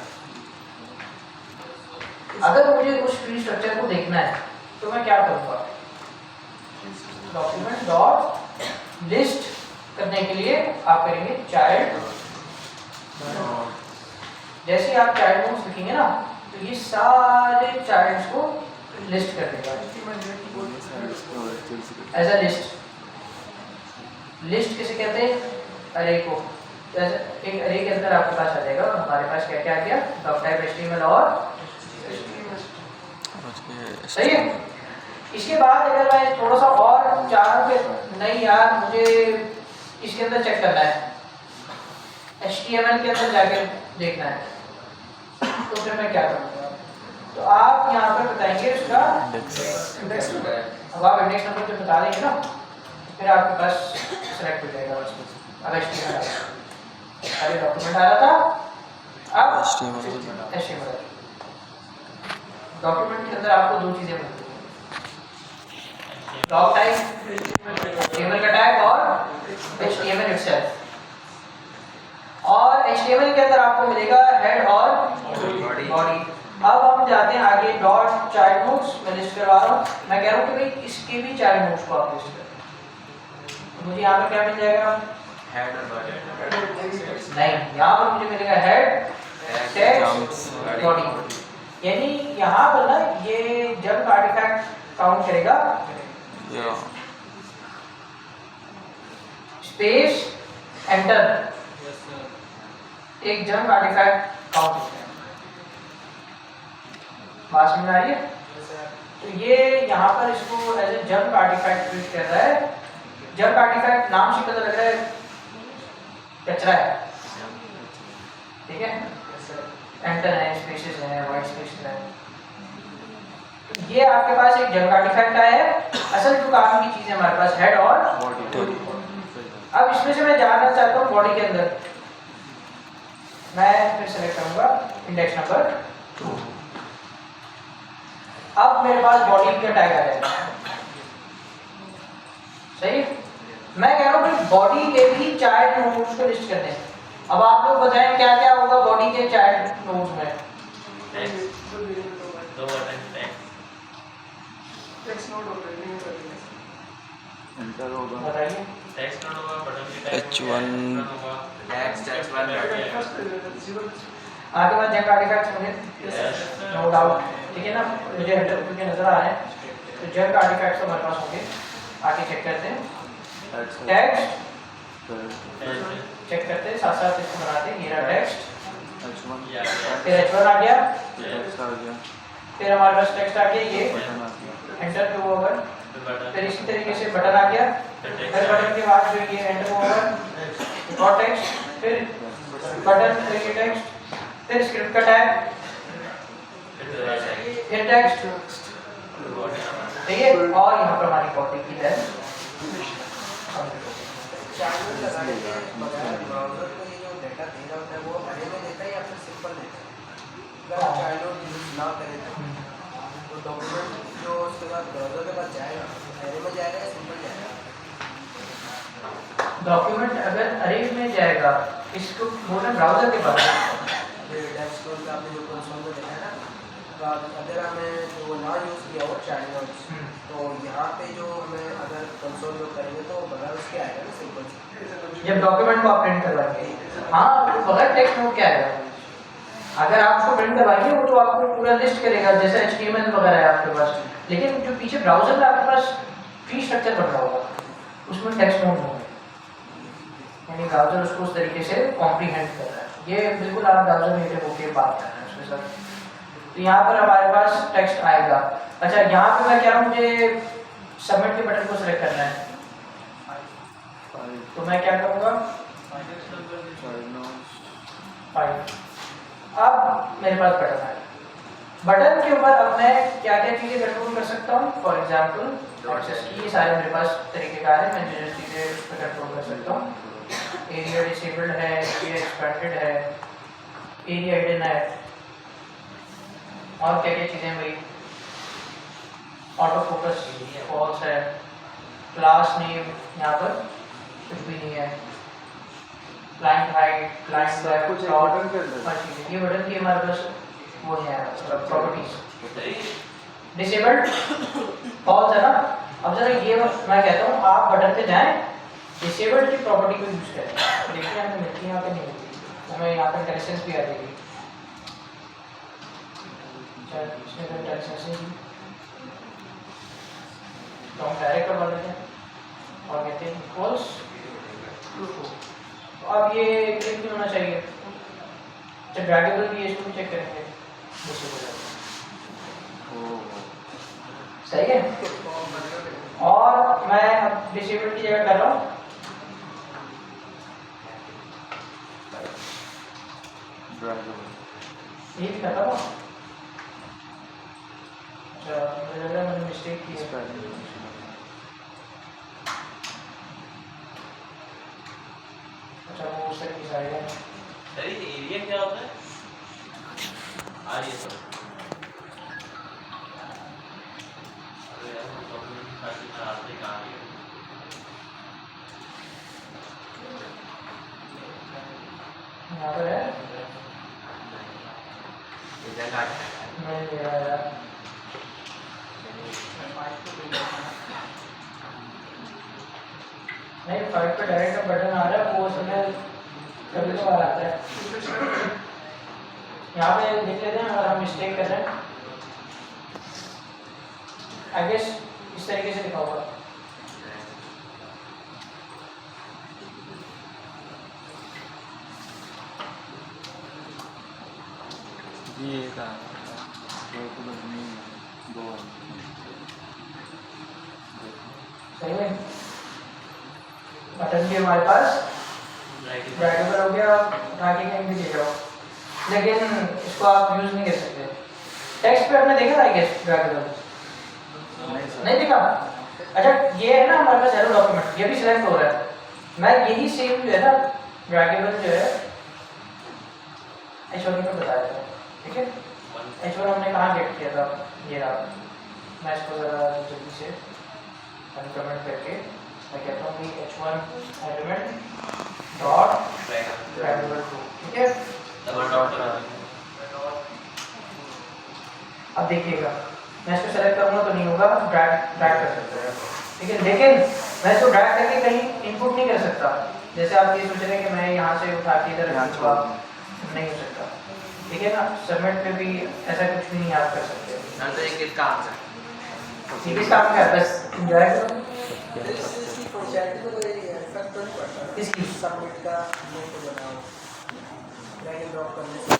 अगर मुझे उस ट्री स्ट्रक्चर को देखना है तो मैं क्या करूँगा? डॉक्यूमेंट डॉट लिस्ट करने के लिए आप करेंगे चाइल्ड। जैसे ही आप चाइल्ड नोड्स लिखेंगे ना, तो ये सारे चाइल्ड्स को लिस्ट कर देगा एज अ लिस्ट। लिस्ट किसे कहते हैं? अरे को। जैसे एक अरे के अंदर आपके पास आ जाएगा, हमारे पास क्या क्या आ गया? डॉक टाइप HTML और सही है। इसके बाद अगर मैं थोड़ा सा और चाहूँ कि नहीं यार मुझे इसके अंदर चेक करना है, HTML के अंदर जाके देखना है, तो फिर मैं क्या करूँगा? तो आप यहाँ पर बताएंगे उसका इंडेक्स नंबर। अब आप इंडेक्स नंबर जब बता देंगे ना, फिर आपके पास सेलेक्ट हो जाएगा। अब HTML आ गया, पहले डॉक्यूमेंट आ रहा था, अब HTML। डॉक्यूमेंट के अंदर आपको दो चीजें मिलती हैं, डॉक टाइप HTML का टैग और HTML itself। और HTML के अंदर आपको मिलेगा हेड और बॉडी। अब हम जाते हैं आगे, डॉट चाइल्ड नोड्स मैं लिस्ट करवा रहा हूँ। मैं कह रहा हूँ कि भाई इसके भी चाइल्ड नोड्स को आप लिस्ट करें, तो मुझे यहाँ पर क्या मिल जाएगा? हेड और बॉडी। नहीं, यहाँ पर मुझे मिलेगा हेड, टेक्स्ट, बॉडी। यानी यहाँ पर ना ये जंक आर्टिफैक्ट काउंट करेगा, स्पेस एंटर, एक जंक आर्टिफैक्ट काउंट करता है। बात समझ आ रही है? तो ये यहाँ पर इसको as a junk artifact treat कर रहा है। जंक आर्टिफैक्ट नाम से पता लग रहा है कचरा है, ठीक है, एंटर है, स्पेसेस है, वाइट स्पेसेस है। ये आपके पास एक जंक आर्टिफैक्ट आया है। असल जो काम की चीज़ है हमारे पास हेड और बॉडी। अब इसमें से मैं जानना चाहता हूँ बॉडी के अंदर, मैं फिर सेलेक्ट करूंगा इंडेक्स नंबर 2। अब मेरे पास बॉडी का टैग आ जाएगा, सही। मैं कह रहा हूँ कि बॉडी के भी चाइल्ड नोड्स को लिस्ट करने हैं। अब आप लोग बताएं क्या क्या होगा बॉडी के चाइल्ड नोड्स में? दो बटन टेक्स्ट नोड होता है, एंटर होगा। बताइए। टेक्स्ट नोड होगा, बटन की टाइप H1 होगा, टेक्स्ट H1 आगे बाद जंक आर्टिफैक्ट्स होंगे, नो डाउट, ठीक है ना, मुझे हेडर क्योंकि नजर आ रहे हैं, तो जंक आर्टिफैक्ट्स हमारे पास होंगे। आगे चेक करते हैं, टेक्स्ट चेक करते हैं, साथ साथ इसको बनाते हैं। ये रहा टेक्स्ट, फिर H1 आ गया, फिर हमारे पास टेक्स्ट आ गया, ये एंटर टू ओवर, फिर इसी तरीके से बटन आ गया, फिर बटन के बाद जो ये एंटर ओवर और टेक्स्ट, फिर बटन, फिर ये टेक्स्ट, फिर स्क्रिप्ट का टैग, फिर टेक्स्ट, ठीक है, और यहाँ पर हमारी बॉडी की है। चाइल्ड लगाने के बगैर ब्राउज़र को ये जो डेटा दे रहा होता है वो अरे में देता है या फिर सिंपल देता है? अगर चाइल्ड यूज ना करें तो डॉक्यूमेंट जो उसके बाद ब्राउज़र के पास जाएगा, एरे में जाएगा या सिंपल जाएगा? डॉक्यूमेंट अगर अरे में जाएगा, इसको बोलना ब्राउज़र के पास। डेस्कटॉप पे आपने जो कंसोल में देखा है ना, तो अगर हमें जो ना यूज़ किया हो चैट नोट्स, तो यहाँ पे जो हमें अगर कंसोल यूज़ करेंगे तो बगैर उसके आएगा ना सिंपल। जब डॉक्यूमेंट को आप प्रिंट करवाएंगे, हाँ बगैर टेक्स्ट नोट क्या आएगा? अगर आप उसको प्रिंट करवाएंगे वो तो आपको पूरा लिस्ट करेगा जैसे HTML वगैरह है आपके पास, लेकिन जो पीछे ब्राउज़र में आपके पास ट्री स्ट्रक्चर बन रहा होगा उसमें टेक्स्ट नोट होंगे, यानी ब्राउज़र उसको उस तरीके से कॉम्प्रीहेंड कर रहा है। ये बिल्कुल आप ब्राउज़र नेटिव होकर बात कर रहे हैं उसके साथ। तो यहाँ पर हमारे पास टेक्स्ट आएगा। अच्छा यहाँ पे मैं क्या, मुझे सबमिट के बटन को सिलेक्ट करना है, तो मैं क्या करूँगा, फाइल। अब मेरे पास बटन है, बटन के ऊपर अब मैं क्या क्या चीज़ें कंट्रोल कर सकता हूँ। फॉर एग्जाम्पल एक्सेस की, ये सारे मेरे पास तरीकेकार है, मैं जो चीज़ें उस पर कंट्रोल कर सकता हूँ। एरिया डिसेबल्ड है, एरिया एक्सपेंडेड है, एरिया हिडन है, और क्या क्या चीज़ें भाई, ऑटो फोकस फॉल्स है, क्लास नेम यहाँ पर कुछ भी नहीं है, क्लाइंट हाइट, क्लाइंट कुछ एक डॉट, बटन के अंदर। ये बटन की हमारे पास वो है प्रॉपर्टीज। डिसेबल्ड फॉल्स है ना। अब जरा ये मैं कहता हूँ आप बटन पे जाएं, डिसेबल्ड की प्रॉपर्टी को यूज करें, देखिए हमें मिलती है यहाँ पे नहीं मिलती, हमें यहाँ पे इंटेलिजेंस भी आ जाएगी। इसमें तो इंटेलिजेंस नहीं, तो हम डायरेक्ट करवा देते हैं और कहते हैं इक्वल्स टू। तो अब ये क्लिक नहीं होना चाहिए। अच्छा ड्रैगेबल भी है, इसको भी चेक करेंगे, सही है। और मैं अब डिसेबल की जगह कर रहा हूँ ये भी करता हूँ। अच्छा मुझे लग रहा है मैंने मिस्टेक की है। अच्छा वो उस तरह की साइड है। सर ये एरिया क्या होता है? ये सर अरे यार वो डॉक्यूमेंट खाली चलाते कहाँ है? यहाँ पर है, नहीं ले रहा यार, नहीं फाइल पे डायरेक्ट बटन आ रहा है, वो समय कभी तो आता है। यहाँ पे देख लेते हैं अगर हम मिस्टेक कर रहे हैं, आई गेस इस तरीके से लिखा होगा। ये का सही है, बटन भी हमारे पास ड्रैगेबल हो गया, उठा के कहीं भी ले जाओ, लेकिन इसको आप यूज नहीं कर सकते। टेक्स्ट पे आपने देखा आई गेस ड्रैगेबल नहीं देखा। अच्छा ये है ना हमारे पास हेलो डॉक्यूमेंट, ये भी सिलेक्ट हो रहा है। मैं यही सेम जो है ना ड्रैगेबल जो है H1 में बताया था, ठीक है। H1 हमने कहाँ गेट किया था, ये रहा। मैं इसको ज़रा जल्दी से अनकमेंट करके मैं कहता हूँ कि H1 एलिमेंट डॉट ड्रैगेबल 2, ठीक है। अब देखिएगा मैं इसको सेलेक्ट करूँगा तो नहीं होगा, ड्रैग कर सकते हैं, ठीक है। लेकिन मैं इसको ड्रैग करके कहीं इनपुट नहीं कर सकता, जैसे आप ये सोच रहे हैं कि मैं यहाँ से उठा के इधर रखूँगा, नहीं हो सकता, ठीक है ना। सबमिट में भी ऐसा कुछ भी नहीं आप कर सकते। तो ये किसका आंसर? ठीक है, काम क्या बस एंजॉय करो। इसकी फंक्शनैलिटी में कोई इफेक्ट तो नहीं पड़ता? इसकी सबमिट का लिंक बनाओ, ड्रैग एंड ड्रॉप करने से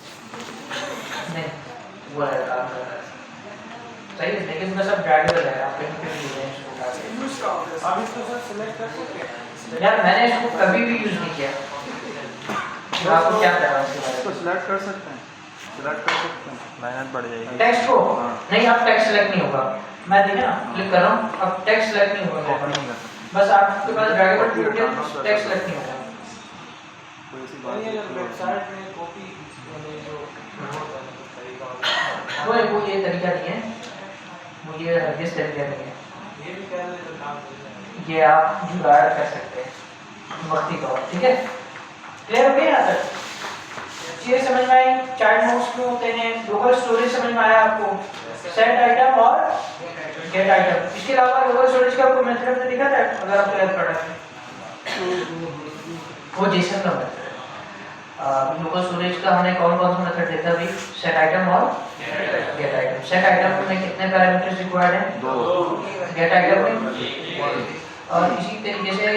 नहीं वो है काम कर रहा है सही है, लेकिन बस अब ड्रैगेबल है, आप कहीं पे भी यूज इसको उठा के। आप इसको सर सिलेक्ट कर सकते हैं। यार मैंने इसको कभी भी यूज नहीं किया, आपको क्या पता है इसके बारे इसको में। सिलेक्ट कर सकते हैं, सिलेक्ट कर सकते हैं। मेहनत बढ़ जाएगी। टेक्स्ट को हाँ। नहीं, अब टेक्स्ट सेलेक्ट नहीं होगा, मैं देखिए ना क्लिक कर रहा हूँ, अब टेक्स्ट सेलेक्ट नहीं होगा, कॉपी नहीं कर सकते। बस आपके पास ड्रैगेबल टूल है, टेक्स्ट सेलेक्ट नहीं होगा। कोई ऐसी बात नहीं है। वेबसाइट में कॉपी जो वो ये तरीका नहीं है, मुझे हरगिज़ तरीका नहीं है, ये भी कर ले तो काम हो जाएगा। ये आप जुगाड़ कर सकते हैं वक्ती तौर, ठीक है। क्लियर हो गया यहाँ तक? चीज़ें समझ में आई? चाइल्ड नोड्स क्यों होते हैं, लोकल स्टोरेज समझ में आया आपको, सेट आइटम और गेट आइटम। इसके अलावा लोकल स्टोरेज का आपको मेथड हमने दिखा था अगर आपको याद पड़ा है, वो जेसन का मेथड है। लोकल स्टोरेज का हमने कौन कौन सा मेथड देखा अभी, सेट आइटम और गेट आइटम। सेट आइटम में कितने पैरामीटर्स रिक्वायर्ड हैं, 2। गेट आइटम में, और इसी तरीके से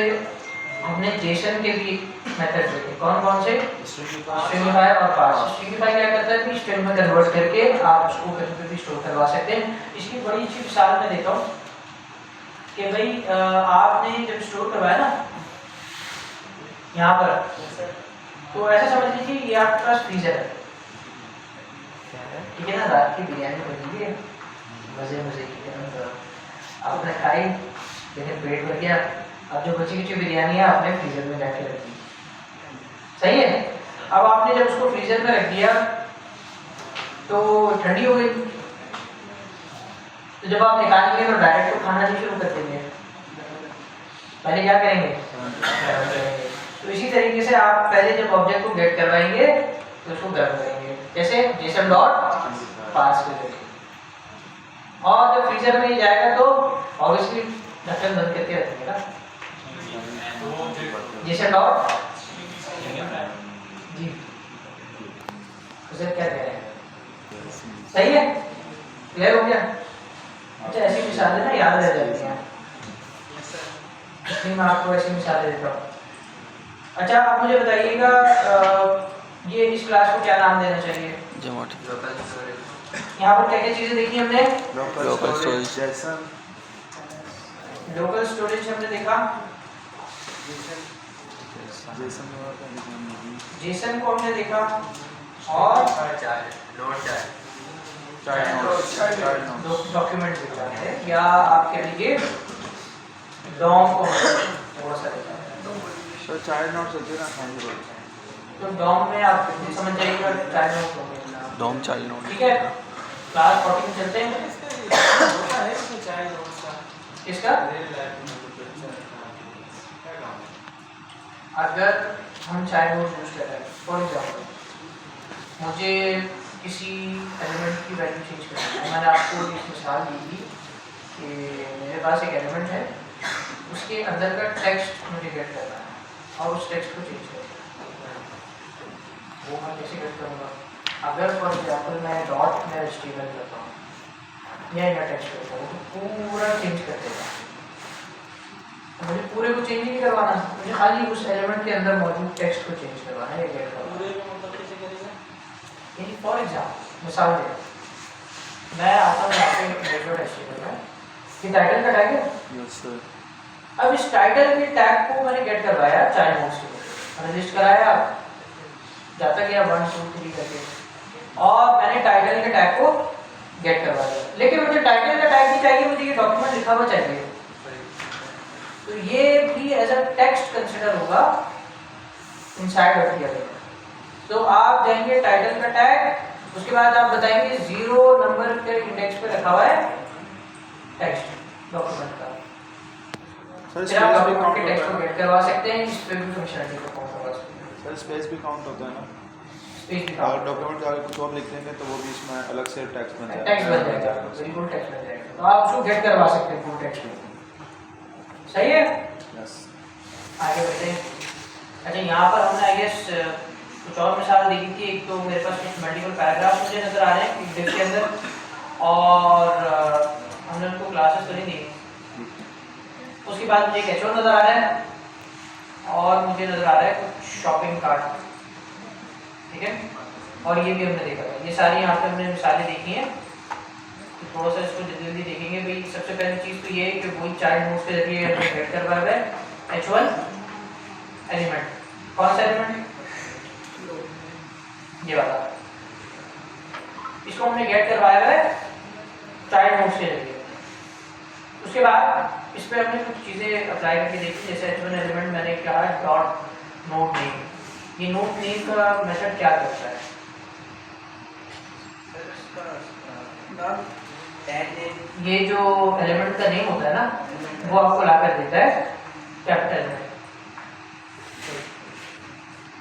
हमने जेसन के भी मेथड देखे, कौन कौन से, स्ट्रिंगिफाई और पार्स। स्ट्रिंगिफाई क्या करता है कि स्ट्रिंग में कन्वर्ट करके आप उसको कहीं पे भी स्टोर करवा सकते हैं। इसकी बड़ी अच्छी मिसाल मैं देता हूँ कि भाई आपने जब स्टोर करवाया ना यहाँ पर, तो ऐसा समझ लीजिए ये आपके पास फ्रीजर है, ठीक है ना। रात की बिरयानी बनी है, मजे मजे की, आपने खाई, लेकिन पेट भर गया, अब जो बची कुची बिरयानी है आपने फ्रीजर में जाके रख दी, सही है। अब आपने जब उसको फ्रीजर में रख दिया तो ठंडी हो गई, तो जब आप निकालेंगे तो डायरेक्ट तो खाना नहीं शुरू कर देंगे, पहले क्या करेंगे। तो इसी तरीके से आप पहले जब ऑब्जेक्ट को गेट करवाएंगे तो उसको गर्म करेंगे, जैसे जेसन डॉट पार्स के जरिए, और जब फ्रीजर में जाएगा तो ऑब्वियसली ढक्कन बंद करके रखेंगे ना, जेसन डॉट जी। तो सर क्या कह रहे हैं, सही है, क्लियर हो गया। अच्छा ऐसी मिसालें ना याद रह जाती हैं, इसलिए मैं आपको ऐसी मिसालें देता हूँ। अच्छा आप मुझे बताइएगा ये इस क्लास को क्या नाम देना चाहिए, यहाँ पर क्या क्या चीज़ें देखी हमने, लोकल स्टोरेज, लोकल स्टोरेज हमने देखा, जेसन को हमने देखा, और डॉक्यूमेंट देखा है, या आप कह लीजिए डॉम को थोड़ा सा देखा। तो चाइल्ड नोट्स होते हैं ना खाने वाले, तो डॉम में आप कितनी समझ जाइएगा, चाइल्ड नोट हो गया, डोम चाइल्ड नोड, ठीक है। क्लास 14 में चलते हैं, होता है इसमें चाइल्ड नोड्स का किसका, रियल लाइफ में तो बच्चा क्या काम है। अगर हम चाइल्ड नोट यूज कर रहे हैं, फॉर एग्जाम्पल मुझे किसी एलिमेंट की वैल्यू चेंज करनी है, मैंने आपको एक मिसाल दी थी कि मेरे पास एक एलिमेंट है, उसके अंदर का टेक्स्ट मुझे गेट करना है और उस टेक्स्ट को चेंज करना है, वो मैं कैसे गेट करूँगा। अगर फॉर एग्जाम्पल मैं डॉट में HTML करता हूँ या इनर टेक्स्ट करता हूँ तो पूरा चेंज कर देगा, मुझे पूरे को चेंज नहीं करवाना, मुझे खाली उस एलिमेंट के अंदर मौजूद टेक्स्ट को चेंज करवाना है, गेट करवाना पूरे का मतलब कैसे करेगा, है। फॉर एग्जाम्पल मिसाल दे, मैं आता हूँ यहाँ पे डेट HTML में, ये टाइटल का टैग है, यस सर। अब इस टाइटल के टैग को मैंने गेट करवाया चाइल्ड नोड्स के लिए, मैंने लिस्ट कराया, जाता गया 1 2 3 करके, और मैंने टाइटल के टैग को गेट करवा दिया, लेकिन मुझे टाइटल का टैग नहीं चाहिए, मुझे ये डॉक्यूमेंट लिखा हुआ चाहिए, तो ये भी एज अ टेक्स्ट कंसिडर होगा इनसाइड ऑफ द एलिमेंट। तो आप जाएंगे टाइटल का टैग, उसके बाद आप बताएंगे 0 नंबर के इंडेक्स पे रखा हुआ है टेक्स्ट डॉक्यूमेंट का, सर फिर आप स्पेस भी डॉक्यूमेंट काउंट के होता टेक्स्ट को है गेट करवा सकते हैं, इस पे भी फंक्शनलिटी को काउंट करवा सकते हैं, सर स्पेस भी काउंट होता है ना, स्पेस भी और डॉक्यूमेंट का कुछ और लिख देंगे तो वो भी इसमें अलग से टेक्स्ट बन जाएगा, टेक्स्ट बन जाएगा, बिल्कुल टेक्स्ट बन जाएगा, तो आप उसको गेट करवा सकते हैं फुल टेक्स्ट में, सही है। यस। आगे बढ़ते हैं। अच्छा यहाँ पर हमने आई गेस कुछ और मिसाल देखी थी, एक तो मेरे पास कुछ मल्टीपल पैराग्राफ मुझे नज़र आ रहे हैं एक डिफ के अंदर, और हमने उनको क्लासेस करी थी, उसके बाद मुझे एक H1 नज़र आ रहा है, और मुझे नज़र आ रहा है कुछ शॉपिंग कार्ट, ठीक है, और ये भी हमने देखा था। ये सारी यहाँ पे हमने मिसालें देखी हैं, तो थोड़ा सा इसको जल्दी देखेंगे। भाई सबसे पहली चीज़ तो ये है कि वही चाइल्ड नोड्स के जरिए हमने गेट करवाया हुआ है H1 एलिमेंट, कौन सा एलिमेंट, ये वाला, इसको हमने गेट करवाया हुआ है चाइल्ड नोड्स के जरिए। उसके बाद इस पर हमने कुछ चीज़ें अप्लाई करके देखी, जैसे H1 एलिमेंट मैंने क्या है डॉट नोड नेम, ये नोड नेम का मेथड क्या करता है, ये जो एलिमेंट का नेम होता है ना वो आपको ला कर देता है कैपिटल में।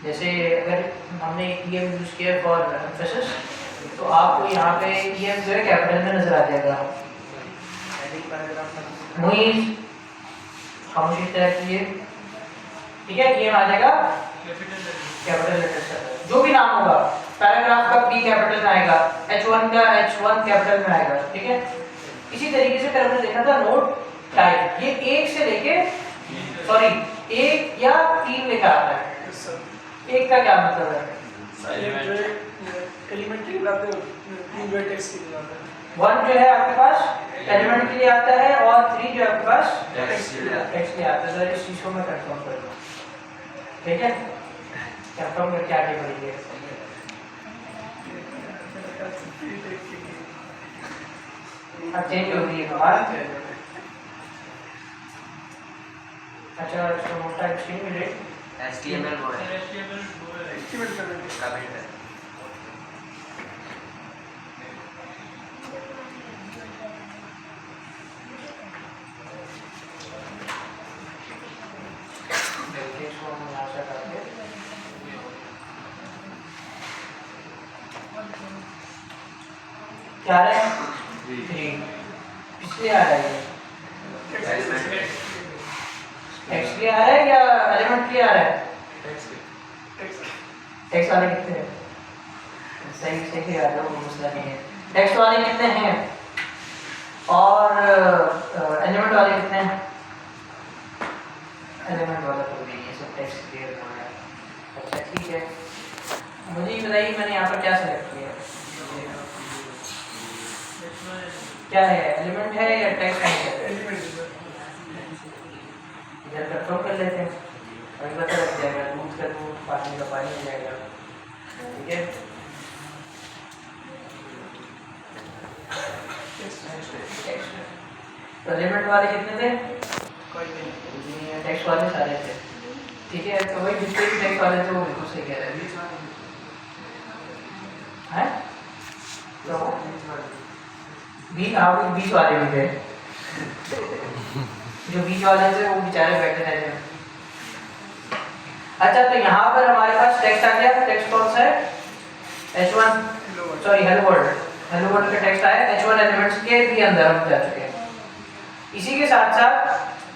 जैसे अगर हमने EM यूज किया फॉर एम्फेसिस तो आपको यहाँ पे EM जो है कैपिटल में नजर आ जाएगा। मुइज खामोशी तय किए, ठीक है, EM आ जाएगा कैपिटल लेटर से। जो भी नाम होगा, पैराग्राफ का P कैपिटल में आएगा, H1 का H1 कैपिटल में आएगा, ठीक है। इसी तरीके से फिर हमने देखा था नोट टाइप, ये एक से लेके एक या 3 लेकर आता है। एक का क्या मतलब है? एलिमेंट्री लाते हो 3 वर्टेक्स के लिए आता है। 1 जो है आपके पास एलिमेंट के लिए आता है और 3 जो है आपके पास टेक्स्ट के लिए आता है। सर इस चीज को मैं कंफर्म कर दूं, ठीक है, कंफर्म करके आगे बढ़ेंगे। अब चेंज हो गई है बात। अच्छा इसको नोट टाइप चेंज मिले HTML वो है एस्टिमेट करने के कमेंट है। क्या आ रहा है? 3 इसलिए आ रहा है, टेक्स्ट के लिए आ रहा है या एलिमेंट के लिए आ रहा है? टेक्स्ट वाले कितने हैं? सही सही आ रहा है, वो मसला नहीं है। टेक्स्ट वाले कितने हैं और एलिमेंट वाले कितने हैं? एलिमेंट वाला तो नहीं है, सब टेक्स्ट क्लियर होना है। अच्छा ठीक है, मुझे ये बताइए मैंने यहाँ पर क्या सेलेक्ट किया है? क्या है, एलिमेंट है या टेक्स्ट है? इधर कंट्रोल कर लेते हैं, अभी पता लग जाएगा, दूध का दूध पानी का पानी हो जाएगा, ठीक है। तो एलिमेंट वाले कितने थे? कोई भी नहीं। टेक्स्ट वाले सारे थे, ठीक है। तो वही जितने भी टेक्स्ट वाले थे वो बिल्कुल सही कह रहे हैं। तो बीच वाले भी थे, जो बीच वाले थे वो बेचारे बैठे रहते हैं। अच्छा तो यहाँ पर हमारे पास टेक्स्ट आ गया, टेक्स्ट कौन सा है? H1 सॉरी हेलो वर्ल्ड का टेक्स्ट आया, H1 एलिमेंट्स के भी अंदर हम जा चुके हैं। इसी के साथ साथ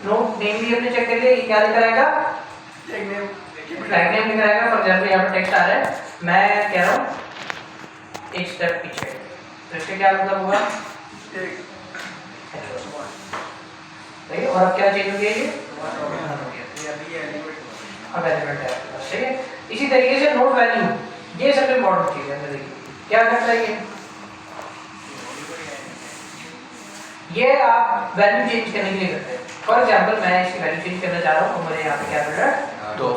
नोट नेम भी हमने चेक कर लिया, ये क्या लिखा रहेगा? टैग नेम लिखा रहेगा। फॉर एग्जांपल यहाँ पर टेक्स्ट आ रहा है, मैं कह रहा हूँ एक स्टेप पीछे, तो इसका क्या मतलब होगा? सही है। और अब क्या चेंज हो गया? ये अब एलिमेंट है, सही है। इसी तरीके से नोट वैल्यू, ये सबसे इम्पोर्टेंट चीज है। देखिए क्या करता है ये आप वैल्यू चेंज करने के लिए करते हैं। फॉर एग्जांपल मैं इसकी वैल्यू चेंज करना चाह रहा हूँ, तो मुझे यहाँ पे क्या मिल रहा है? तो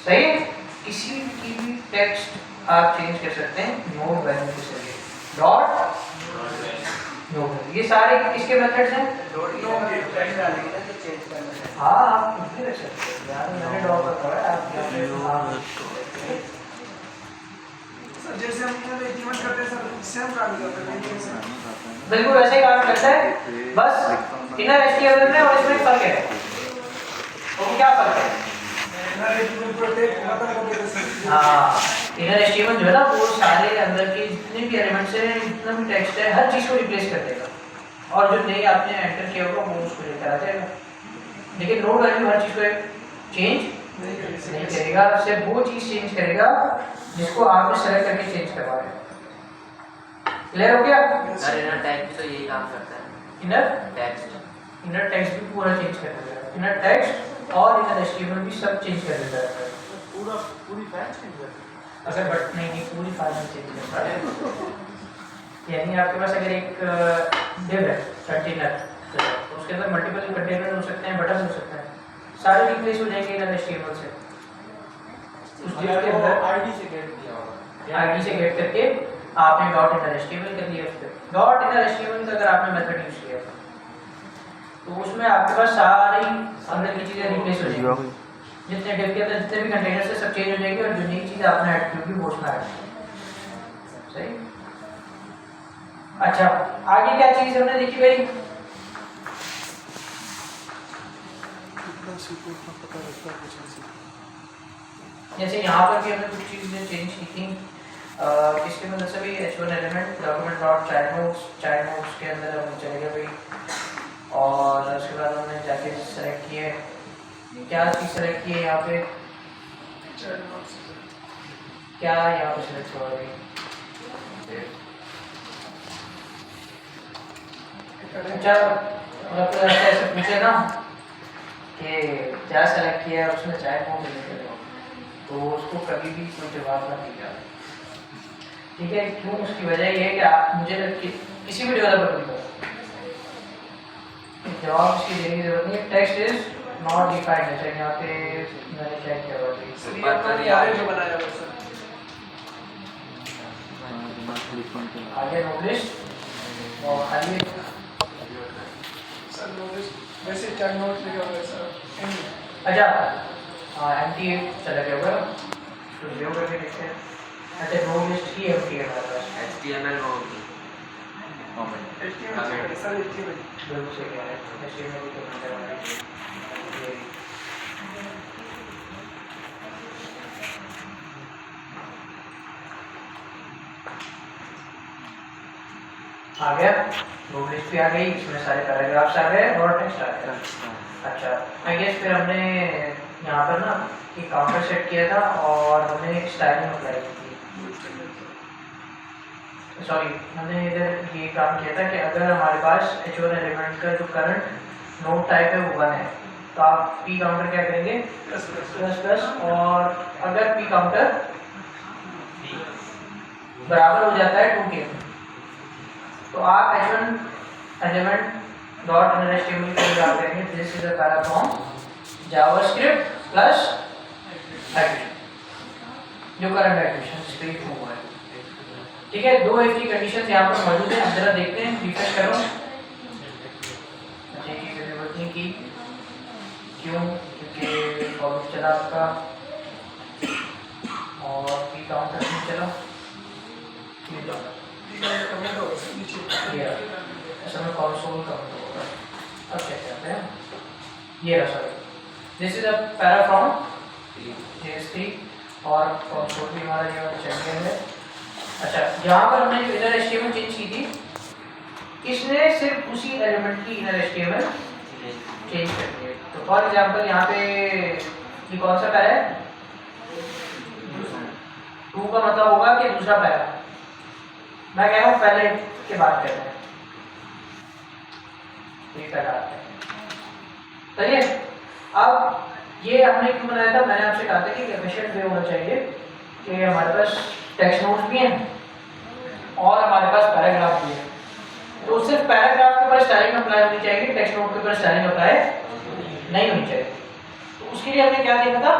सही है। किसी की भी टेक्स्ट आप चेंज कर सकते हैं नोट वैल्यू के जरिए। डॉट नोट, ये सारे किसके मेथड्स हैं? हाँ आप कुछ भी रख सकते हैं यार, मैंने डॉट रखा है, आप जैसे हम इंप्लीमेंट करते हैं सर, सेम काम करते हैं। बिल्कुल वैसे ही काम करता है, बस इनर एचटीएमएल में और इसमें फर्क है। तो क्या फर्क है? हाँ, इनर एचटीएमएल जो है ना वो सारे अंदर के जितने भी एलिमेंट्स हैं, जितना भी टेक्स्ट है, हर चीज को रिप्लेस कर देगा और जो नई आपने एंटर किया होगा वो उसको लेकर आ जाएगा। लेकिन नोड वैल्यू हर चीज को चेंज नहीं करेगा, सिर्फ वो चीज चेंज करेगा जिसको आपने सेलेक्ट करके चेंज करवा रहे हैं। क्लियर हो गया? सर इनर टैग भी तो यही काम करता है। इनर टेक्स्ट भी पूरा चेंज कर देगा, इनर टेक्स्ट और इनर एचटीएमएल भी सब चेंज कर देता है। पूरी फाइल चेंज कर देता है। अगर बट नहीं पूरी फाइल चेंज करता है। यानी आपके पास अगर एक डिव है कंटेनर, तो उसके अंदर मल्टीपल कंटेनर हो सकते हैं, बटन हो सकते हैं, सारे रिप्लेस हो जाएंगे इनर एचटीएमएल से। उस डिव के अंदर आईडी से गेट किया होगा, आईडी से गेट करके आपने डॉट इनर एचटीएमएल कर दिया। उस पर डॉट इनर एचटीएमएल का अगर आपने मेथड यूज किया तो उसमें आपके पास सारी अंदर की चीजें रिप्लेस हो जाएंगी, जितने डिव के अंदर जितने भी कंटेनर से सब चेंज हो जाएंगे और जो नई चीज आपने ऐड की होगी वो उसमें ऐड। सही। अच्छा, आगे क्या चीज़ हमने देखी भाई? कितना सीखो उतना पता रहता है कुछ नहीं। जैसे यहाँ पर भी हमने कुछ चीज़ें चेंज की थी किसकी मदद से भी H1 element document dot child notes के अंदर हम चले गए भाई और उसके बाद हमने जाके सेलेक्ट किए क्या चीज़ सेलेक्ट की है यहाँ पे क्या यहाँ पे सेलेक्ट हुआ भाई अच्छा मतलब ऐसे पूछे ना कि क्या सेलेक्ट किया है उसने चाइल्ड नोट सेलेक्ट किया तो उसको कभी भी कोई जवाब ना दिया ठीक है क्यों उसकी वजह ये है कि आप मुझे किसी भी डेवलपर को जवाब उसकी देने की जरूरत नहीं है टेक्स्ट इज नॉट डिफाइंड जैसे यहाँ पे मैंने क्या किया हुआ जो बनाया हुआ सर आगे नोटिस और खाली सर नोटिस वैसे चाइल्ड नोट लिखा हुआ है सर अच्छा हाँ एम्प्टी चला गया होगा तो जो करके देखते हैं अच्छा नो लिस्ट ही एम्प्टी है हमारे पास HTML वो होगी सर HTML बिल्कुल सही कह रहे हैं HTML की तो हमारी आ गया नो लिस्ट भी आ गई इसमें सारे पैराग्राफ्स आ गए और टेक्स्ट आ गया अच्छा आई गेस फिर हमने यहाँ पर ना एक काउंटर सेट किया था और हमने स्टाइलिंग अप्लाई की थी सॉरी हमने इधर ये काम किया था कि अगर हमारे पास H1 एलिमेंट का जो करंट नोड टाइप है वो 1 है तो आप पी काउंटर क्या करेंगे प्लस प्लस और अगर पी काउंटर बराबर हो जाता है 2 के तो आप H1 एलिमेंट डॉट HTML के लिए आप करेंगे this is a para from JavaScript plus edition जो करंट एडिशन स्क्रिप्ट हुआ है ठीक है दो ऐसी कंडीशंस यहाँ पर मौजूद है जरा देखते हैं रिफ्रेश करो अच्छा की जरूरत नहीं की क्यों क्योंकि कॉलेज चला आपका और पी काउंटर नहीं चला असल में कंसोल काउंट होगा अब चेक करते हैं ये रहा sorry this is a para from JS3 और कंसोल भी हमारा ये वाला चल गया है अच्छा यहाँ पर हमने जो इनर HTML चेंज की थी इसने सिर्फ उसी एलिमेंट की इनर HTML चेंज कर दी है तो फॉर एग्जांपल यहाँ पे ये कौन सा पैरा है 2 का मतलब होगा कि दूसरा पैरा मैं कह रहा हूँ पहले के बात कर रहे हैं ये पैरा सही है अब ये हमने क्यों बनाया था मैंने आपसे कहा था कि एफिशिएंट वे होना चाहिए कि हमारे पास टेक्स्ट नोट्स भी हैं और हमारे पास पैराग्राफ भी है तो सिर्फ पैराग्राफ के ऊपर स्टाइलिंग अप्लाई होनी चाहिए टेक्स्ट नोट के ऊपर स्टाइलिंग अप्लाई नहीं होनी चाहिए तो उसके लिए हमने क्या देखा था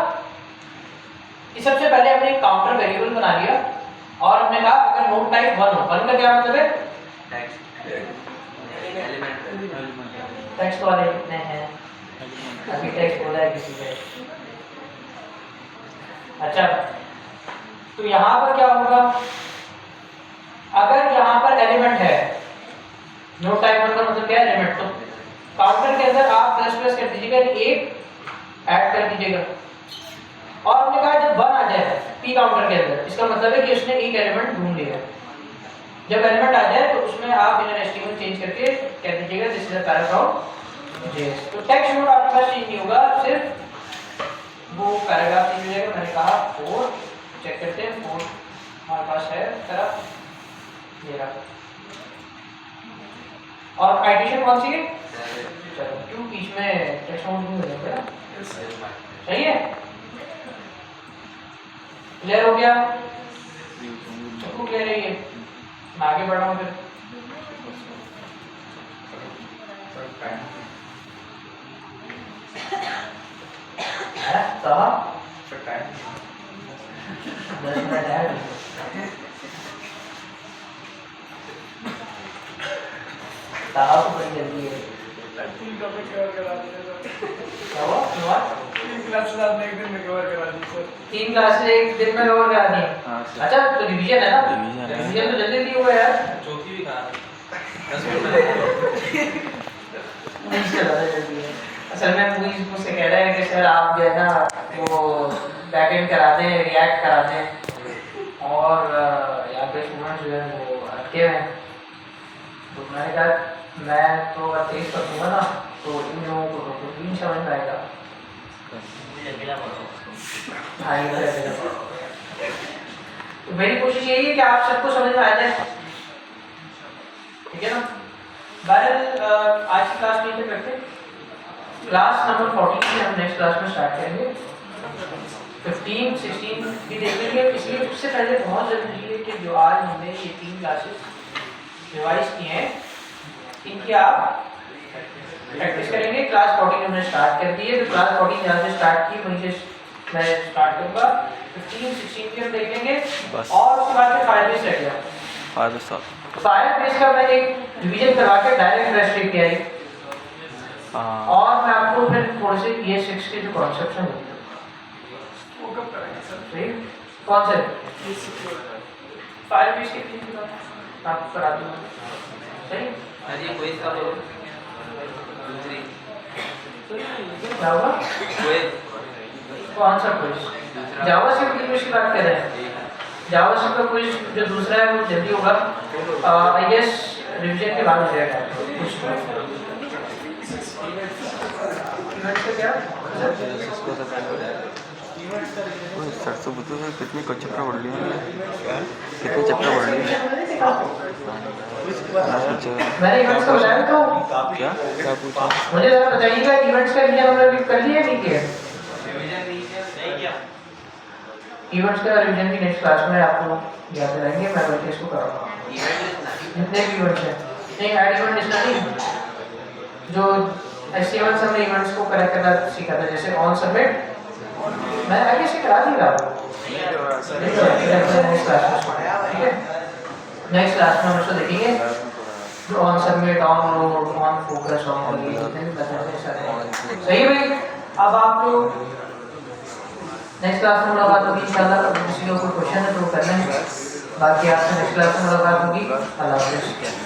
कि सबसे पहले हमने एक काउंटर वेरिएबल बना लिया और हमने कहा अगर नोट टाइप 1 हो 1 का क्या मतलब है टेक्स्ट वाले कितने हैं अभी टेक्स्ट बोला है किसी ने अच्छा तो यहाँ पर क्या होगा अगर यहाँ पर एलिमेंट है नोट टाइप 1 का मतलब क्या है एलिमेंट तो काउंटर के अंदर आप प्लस प्लस कर दीजिएगा एक ऐड कर दीजिएगा और हमने कहा जब 1 आ जाए पी काउंटर के अंदर इसका मतलब है कि उसने एक एलिमेंट ढूंढ लिया जब एलिमेंट आ जाए तो उसमें आप इनर HTML चेंज करके कह दीजिएगा this is a para from JS तो टेक्स्ट नोट आपके पास चेंज नहीं होगा सिर्फ वो पैराग्राफ चेंज हो जाएगा मैंने कहा 4 चेक करते हैं 4 हमारे पास है तरफ ये रहा और एडिशन कौन सी है चलो क्यों बीच में टेक्स्ट नोट नहीं हो जाएगा सही है क्लियर हो गया क्लियर है ये मैं आगे बढ़ रहा हूँ फिर बड़ी जल्दी है 3 टॉपिक कवर करा दिए सर क्या हुआ 3 क्लासेस आपने एक दिन में कवर करा दी सर 3 क्लासेस एक दिन में कवर करा दी हाँ, सर। अच्छा तो रिवीजन है ना रिवीजन है। रिवीजन तो जल्दी दिए हुए यार चौथी भी कहा नहीं चला जल्दी है। असल में मूवीज मुझसे कह रहे हैं कि सर आप जो है ना वो बैकएंड करा दें, रिएक्ट करा दें, और यहाँ पे स्टूडेंट्स जो है वो अटके हुए हैं। तो मैंने कहा मैं तो अगर तेज कर दूँगा ना तो इन लोगों को तो नहीं समझ में आएगा। हाँ, ये तो है। तो मेरी कोशिश यही है कि आप सबको समझ में आ जाए, ठीक है ना। बहरहाल आज की क्लास में करते हैं। क्लास नंबर 14 से हम नेक्स्ट क्लास में स्टार्ट करेंगे। 15, 16 भी देखेंगे। इसलिए उससे पहले बहुत ज़रूरी है कि जो आज हमने ये 3 क्लासेस रिवाइज की हैं इनकी आप प्रैक्टिस करेंगे। क्लास 14 हमने स्टार्ट कर दी है, तो क्लास 14 जहाँ से स्टार्ट की वहीं से मैं स्टार्ट करूँगा। 15, 16 की हम देखेंगे और उसके बाद फिर फायर बेस रह गया। फायर बेस का मैंने एक रिवीजन करवा के डायरेक्ट रेस्ट्रिक्ट किया है, और मैं आपको फिर थोड़े से ये 6 के जो कॉन्सेप्ट हैं वो कब करेंगे सर? सही कौन से फायर बेस के आपको करा दूँगा। सही अजी कोई सा लो दूसरी क्या होगा? कौन सा क्विज? जावास्क्रिप्ट की क्विज की बात कर रहे हैं। जावास्क्रिप्ट का क्विज जो दूसरा है वो जल्दी होगा, आई गेस रिवीजन के बाद हो जाएगा कुछ। क्या सरसों बुद्धू से कितनी कुछ चैप्टर पढ़ लिए हैं? कितने चैप्टर पढ़ लिए? मैंने इवेंट्स का बताया तो क्या क्या पूछा? मुझे जरा बताइएगा इवेंट्स का रिवीजन हमने अभी कर लिया नहीं किया? इवेंट्स का रिवीजन की नेक्स्ट क्लास में आपको याद रहेंगे, मैं बल्कि इसको कराऊंगा। जितने भी इवेंट्स हैं, नहीं ऐड इवेंट लिस्टर नहीं, जो HTML से हमने इवेंट्स को करेक्ट करना सीखा था, जैसे ऑन सबमिट मैं आगे से करा दी रहा हूँ। नेक्स्ट क्लास में, ठीक है, नेक्स्ट क्लास में हम इसको देखेंगे। On submit, on load, on focus, on सही है भाई। अब आप लोग नेक्स्ट क्लास में मुलाकात होगी इंशाल्लाह। किसी को कोई क्वेश्चन है तो वो कर लेंगे, बाकी आपसे नेक्स्ट क्लास में मुलाकात होगी। अल्लाह हाफ़िज़।